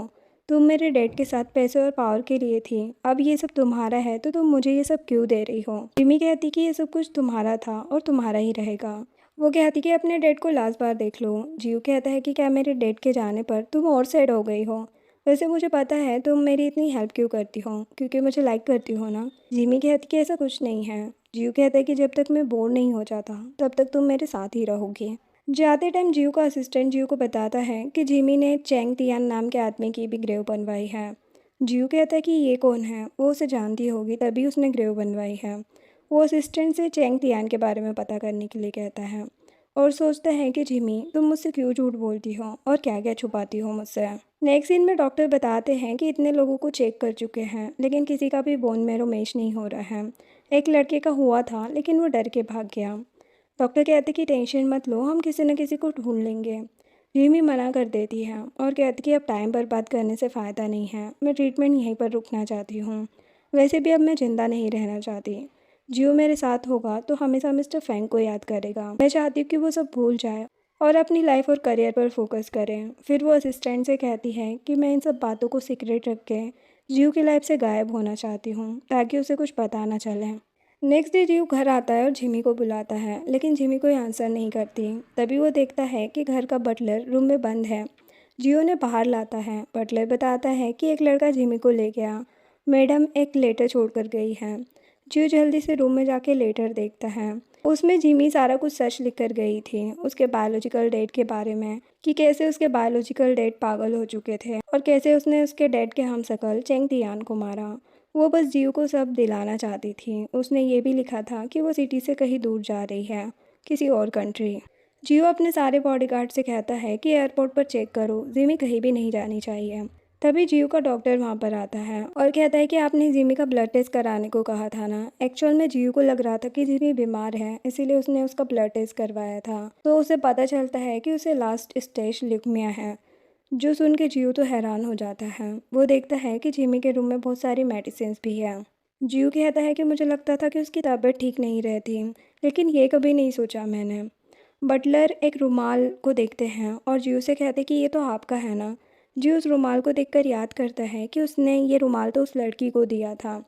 तुम मेरे डैड के साथ पैसे और पावर के लिए थी, अब ये सब तुम्हारा है तो तुम मुझे ये सब क्यों दे रही हो। जिमी कहती कि ये सब कुछ तुम्हारा था और तुम्हारा ही रहेगा। वो कहती कि अपने डैड को लास्ट बार देख लो। जीव कहता है कि क्या मेरे डैड के जाने पर तुम और सैड हो गई हो। वैसे मुझे पता है तुम मेरी इतनी हेल्प क्यों करती हो, क्योंकि मुझे लाइक करती हो ना। जिमी कहती कि ऐसा कुछ नहीं है। जीव कहता है कि जब तक मैं बोर नहीं हो जाता तब तक तुम मेरे साथ ही रहोगी। जाते टाइम जीव का असिस्टेंट जीव को बताता है कि जिमी ने चैंग तियान नाम के आदमी की भी ग्रेव बनवाई है। जीव कहता है कि ये कौन है, वो उसे जानती होगी तभी उसने ग्रेव बनवाई है। वो असिस्टेंट से चैंग तियान के बारे में पता करने के लिए कहता है और सोचता है कि जिमी तुम मुझसे क्यों झूठ बोलती हो और क्या क्या छुपाती हो मुझसे। नेक्स्ट सीन में डॉक्टर बताते हैं कि इतने लोगों को चेक कर चुके हैं लेकिन किसी का भी बोन मैरो मैच नहीं हो रहा है। एक लड़के का हुआ था लेकिन वो डर के भाग गया। डॉक्टर कहते कि टेंशन मत लो, हम किसी न किसी को ढूंढ लेंगे। रिमी मना कर देती है और कहती कि अब टाइम बर्बाद करने से फ़ायदा नहीं है, मैं ट्रीटमेंट यहीं पर रुकना चाहती हूँ। वैसे भी अब मैं ज़िंदा नहीं रहना चाहती। जियो मेरे साथ होगा तो हमेशा मिस्टर फैंग को याद करेगा। मैं चाहती हूँ कि वो सब भूल जाए और अपनी लाइफ और करियर पर फोकस करें। फिर वो असिस्टेंट से कहती है कि मैं इन सब बातों को सीक्रेट रख के जियो की लाइफ से गायब होना चाहती हूँ ताकि उसे कुछ पता ना चले। नेक्स्ट डे जीव घर आता है और जिमी को बुलाता है, लेकिन जिमी कोई आंसर नहीं करती। तभी वो देखता है कि घर का बटलर रूम में बंद है। जियो ने बाहर लाता है। बटलर बताता है कि एक लड़का जिमी को ले गया, मैडम एक लेटर छोड़कर गई है। जियो जल्दी से रूम में जाके लेटर देखता है। उसमें जिमी सारा कुछ सच लिख कर गई थी, उसके बायोलॉजिकल डैड के बारे में, कि कैसे उसके बायोलॉजिकल डैड पागल हो चुके थे और कैसे उसने उसके डैड के हमशक्ल चेंग तियान को मारा। वो बस जीव को सब दिलाना चाहती थी। उसने ये भी लिखा था कि वो सिटी से कहीं दूर जा रही है, किसी और कंट्री। जियो अपने सारे बॉडीगार्ड से कहता है कि एयरपोर्ट पर चेक करो, जिमी कहीं भी नहीं जानी चाहिए। तभी जियो का डॉक्टर वहाँ पर आता है और कहता है कि आपने जिमी का ब्लड टेस्ट कराने को कहा था ना। एक्चुअल में जियो को लग रहा था कि जिमी बीमार है, इसीलिए उसने उसका ब्लड टेस्ट करवाया था। तो उसे पता चलता है कि उसे लास्ट स्टेज ल्यूकेमिया है। जो सुन के जियो तो हैरान हो जाता है। वो देखता है कि जिमी के रूम में बहुत सारी मेडिसिन भी है। जियो कहता है कि मुझे लगता था कि उसकी तबीयत ठीक नहीं रहती, लेकिन ये कभी नहीं सोचा मैंने। बटलर एक रुमाल को देखते हैं और जियो से कहते कि ये तो आपका है ना। जियो उस रुमाल को देखकर याद करता है कि उसने ये रुमाल तो उस लड़की को दिया था।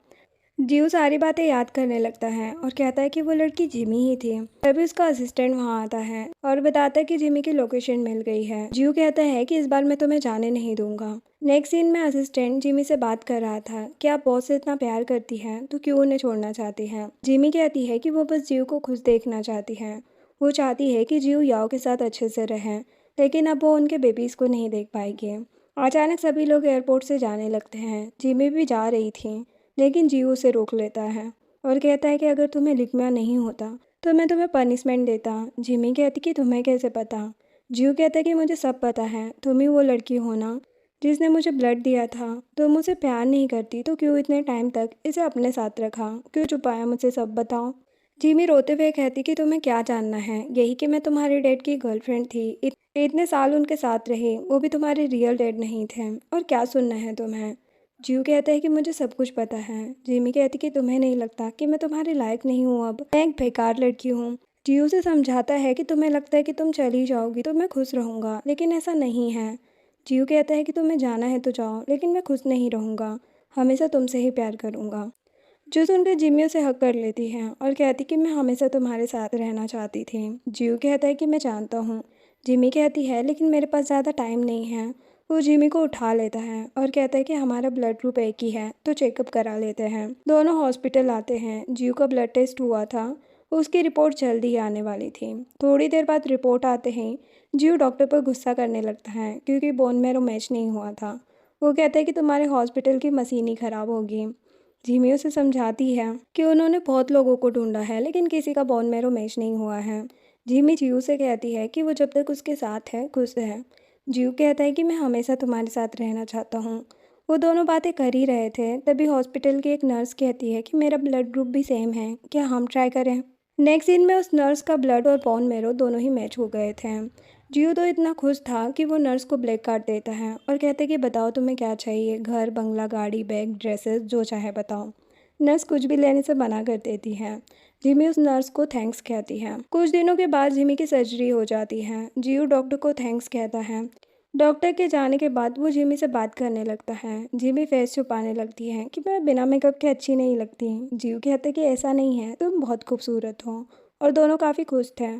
जीव सारी बातें याद करने लगता है और कहता है कि वो लड़की जिमी ही थी। तभी उसका असिस्टेंट वहाँ आता है और बताता है कि जिमी की लोकेशन मिल गई है। जीव कहता है कि इस बार मैं तुम्हें जाने नहीं दूंगा। नेक्स्ट सीन में असिस्टेंट जिमी से बात कर रहा था कि आप बॉस से इतना प्यार करती हैं तो क्यों उन्हें छोड़ना चाहती हैं। जिमी कहती है कि वो बस जीव को खुश देखना चाहती है। वो चाहती है कि जीव याओ के साथ अच्छे से रहें, लेकिन अब वो उनके बेबीज को नहीं देख पाएगी। अचानक सभी लोग एयरपोर्ट से जाने लगते हैं। जिमी भी जा रही थी, लेकिन जीव उसे रोक लेता है और कहता है कि अगर तुम्हें लिखना नहीं होता तो मैं तुम्हें पनिशमेंट देता। जिमी कहती कि तुम्हें कैसे पता। जीव कहता है कि मुझे सब पता है, तुम ही वो लड़की हो ना जिसने मुझे ब्लड दिया था। तुम मुझसे प्यार नहीं करती तो क्यों इतने टाइम तक इसे अपने साथ रखा, क्यों छुपाया मुझसे, सब बताओ। जिमी रोते हुए कहती कि तुम्हें क्या जानना है, यही कि मैं तुम्हारे डैड की गर्लफ्रेंड थी, इतने साल उनके साथ रहे, वो भी तुम्हारे रियल डैड नहीं थे, और क्या सुनना है तुम्हें। जीव कहता है कि मुझे सब कुछ पता है। जिमी कहती कि तुम्हें नहीं लगता कि मैं तुम्हारे लायक नहीं हूँ, अब मैं एक बेकार लड़की हूँ। जीव से समझाता है कि तुम्हें लगता है कि तुम चली जाओगी तो मैं खुश रहूँगा, लेकिन ऐसा नहीं है। जीव कहता है कि तुम्हें जाना है तो जाओ, लेकिन मैं खुश नहीं रहूँगा, हमेशा तुमसे ही प्यार करूँगा। जो सुनकर जिमी उसे हक कर लेती है और कहती कि मैं हमेशा तुम्हारे साथ रहना चाहती थी। जीव कहता है कि मैं जानता हूँ। जिमी कहती है लेकिन मेरे पास ज़्यादा टाइम नहीं है। वो जिमी को उठा लेता है और कहता है कि हमारा ब्लड ग्रुप एक ही है तो चेकअप करा लेते हैं। दोनों हॉस्पिटल आते हैं। जीव का ब्लड टेस्ट हुआ था, उसकी रिपोर्ट जल्दी ही आने वाली थी। थोड़ी देर बाद रिपोर्ट आते ही जीव डॉक्टर पर गुस्सा करने लगता है क्योंकि बोन मैरो मैच नहीं हुआ था। वो कहता है कि तुम्हारे हॉस्पिटल की मशीन ही खराब होगी। जिमी उसे समझाती है कि उन्होंने बहुत लोगों को ढूंढा है लेकिन किसी का बोन मैरो मैच नहीं हुआ है। जिमी जीव से कहती है कि वो जब तक उसके साथ है खुश है। जीव कहता है कि मैं हमेशा तुम्हारे साथ रहना चाहता हूँ। वो दोनों बातें कर ही रहे थे तभी हॉस्पिटल की एक नर्स कहती है कि मेरा ब्लड ग्रुप भी सेम है, क्या हम ट्राई करें। नेक्स्ट सीन में उस नर्स का ब्लड और बोन मैरो दोनों ही मैच हो गए थे। जियो तो इतना खुश था कि वो नर्स को ब्लैक कार्ड देता है और कहते कि बताओ तुम्हें क्या चाहिए, घर, बंगला, गाड़ी, बैग, ड्रेसेस, जो चाहे बताओ। नर्स कुछ भी लेने से मना कर देती है। जिमी उस नर्स को थैंक्स कहती है। कुछ दिनों के बाद जिमी की सर्जरी हो जाती है। जियो डॉक्टर को थैंक्स कहता है। डॉक्टर के जाने के बाद वो जिमी से बात करने लगता है। जिमी फेस छुपाने लगती है कि मैं बिना मेकअप के अच्छी नहीं लगती। जियो कहते कि ऐसा नहीं है, तुम बहुत खूबसूरत हो, और दोनों काफ़ी खुश थे।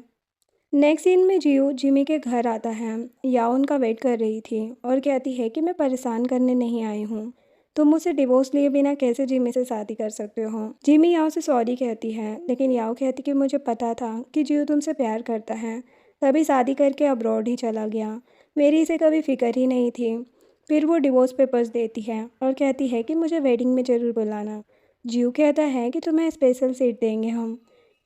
नेक्स्ट सीन में जियो जिमी के घर आता है। याओ उनका वेट कर रही थी और कहती है कि मैं परेशान करने नहीं आई हूँ, तुम मुझसे डिवोर्स लिए बिना कैसे जिमी से शादी कर सकते हो। जिमी याओ से सॉरी कहती है, लेकिन याओ कहती कि मुझे पता था कि जियो तुमसे प्यार करता है, तभी शादी करके अब्रॉड ही चला गया, मेरी इसे कभी फिक्र ही नहीं थी। फिर वो डिवोर्स पेपर्स देती है और कहती है कि मुझे वेडिंग में ज़रूर बुलाना। जियो कहता है कि तुम्हें स्पेशल सीट देंगे हम।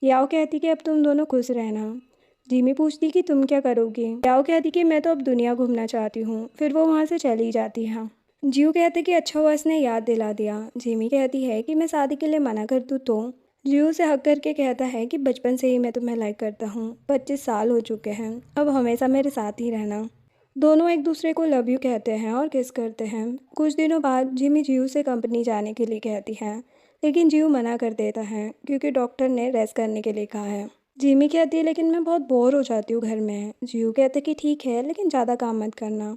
याओ कहती कि अब तुम दोनों खुश रहना। जिमी पूछती कि तुम क्या करोगी। याओ कहती कि मैं तो अब दुनिया घूमना चाहती हूँ। फिर वो वहाँ से चली जाती है। जियो कहते कि अच्छा हुआ इसने याद दिला दिया। जिमी कहती है कि मैं शादी के लिए मना कर दूँ तो। जियो से हक करके कहता है कि बचपन से ही मैं तुम्हें लाइक करता हूँ, 25 साल हो चुके हैं, अब हमेशा मेरे साथ ही रहना। दोनों एक दूसरे को लव यू कहते हैं और किस करते हैं। कुछ दिनों बाद जिमी जियो से कंपनी जाने के लिए कहती है, लेकिन जियो मना कर देता है क्योंकि डॉक्टर ने रेस्ट करने के लिए कहा है। जिमी कहती है लेकिन मैं बहुत बोर हो जाती हूँ घर में। जियो कहते कि ठीक है लेकिन ज़्यादा काम मत करना।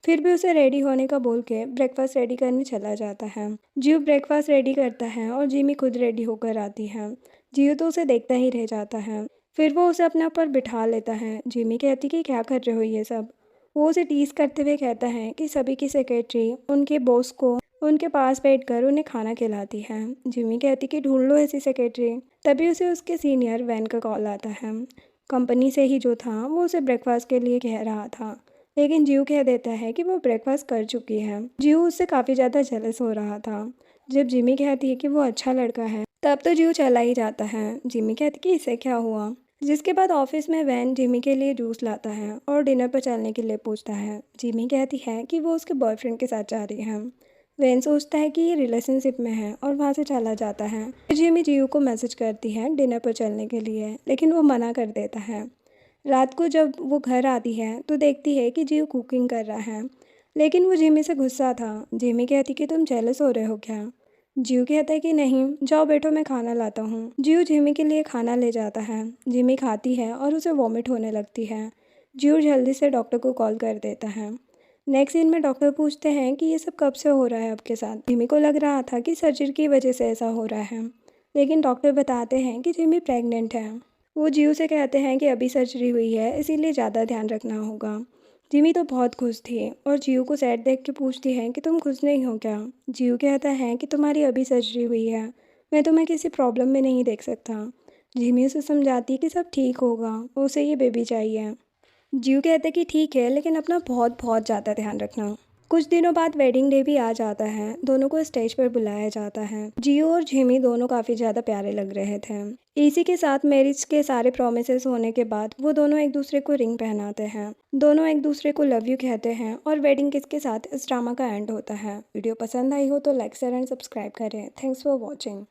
फिर भी उसे रेडी होने का बोल के ब्रेकफास्ट रेडी करने चला जाता है। जियो ब्रेकफास्ट रेडी करता है और जिमी खुद रेडी होकर आती है। जियो तो उसे देखता ही रह जाता है। फिर वो उसे अपने ऊपर बिठा लेता है। जिमी कहती कि क्या कर रहे हो ये सब। वो उसे टीज करते हुए कहता है कि सभी की सेक्रेटरी उनके बॉस को उनके पास बैठकर उन्हें खाना खिलाती है। जिमी कहती कि ढूंढ लो ऐसी सेक्रेटरी। तभी उसे उसके सीनियर वैन का कॉल आता है। कंपनी से ही जो था वो उसे ब्रेकफास्ट के लिए कह रहा था, लेकिन जीव कह देता है कि वो ब्रेकफास्ट कर चुकी है। जीव उससे काफ़ी ज़्यादा जेलस हो रहा था। जब जिमी कहती है कि वो अच्छा लड़का है तब तो जीव चला ही जाता है। जिमी कहती कि इसे क्या हुआ। जिसके बाद ऑफिस में वैन जिमी के लिए जूस लाता है और डिनर पर चलने के लिए पूछता है। जिमी कहती है कि वो उसके बॉयफ्रेंड के साथ जा रही है। वैन सोचता है कि ये रिलेशनशिप में है और वहाँ से चला जाता है। फिर जिमी जीव को मैसेज करती है डिनर पर चलने के लिए, लेकिन वो मना कर देता है। रात को जब वो घर आती है तो देखती है कि जीव कुकिंग कर रहा है, लेकिन वो जिमी से गुस्सा था। जिमी कहती कि तुम जेलस हो रहे हो क्या। जीव कहता है कि नहीं, जाओ बैठो मैं खाना लाता हूँ। जीव जिमी के लिए खाना ले जाता है। जिमी खाती है और उसे वॉमिट होने लगती है। जीव जल्दी से डॉक्टर को कॉल कर देता है। नेक्स्ट सीन में डॉक्टर पूछते हैं कि ये सब कब से हो रहा है आपके साथ। जिमी को लग रहा था कि सर्जरी की वजह से ऐसा हो रहा है, लेकिन डॉक्टर बताते हैं कि जिमी प्रेग्नेंट है। वो जियो से कहते हैं कि अभी सर्जरी हुई है, इसीलिए ज़्यादा ध्यान रखना होगा। जिमी तो बहुत खुश थी और जियो को सैड देख के पूछती है कि तुम खुश नहीं हो क्या। जियो कहता है कि तुम्हारी अभी सर्जरी हुई है, मैं तुम्हें किसी प्रॉब्लम में नहीं देख सकता। जिमी उसे समझाती है कि सब ठीक होगा, उसे ये बेबी चाहिए। जियो कहते कि ठीक है, लेकिन अपना बहुत बहुत ज़्यादा ध्यान रखना। कुछ दिनों बाद वेडिंग डे भी आ जाता है। दोनों को स्टेज पर बुलाया जाता है। जियो और जिमी दोनों काफ़ी ज़्यादा प्यारे लग रहे थे। इसी के साथ मैरिज के सारे प्रोमिसेस होने के बाद वो दोनों एक दूसरे को रिंग पहनाते हैं। दोनों एक दूसरे को लव यू कहते हैं और वेडिंग किस के साथ इस ड्रामा का एंड होता है। वीडियो पसंद आई हो तो लाइक शेयर एंड सब्सक्राइब करें। Thanks for watching.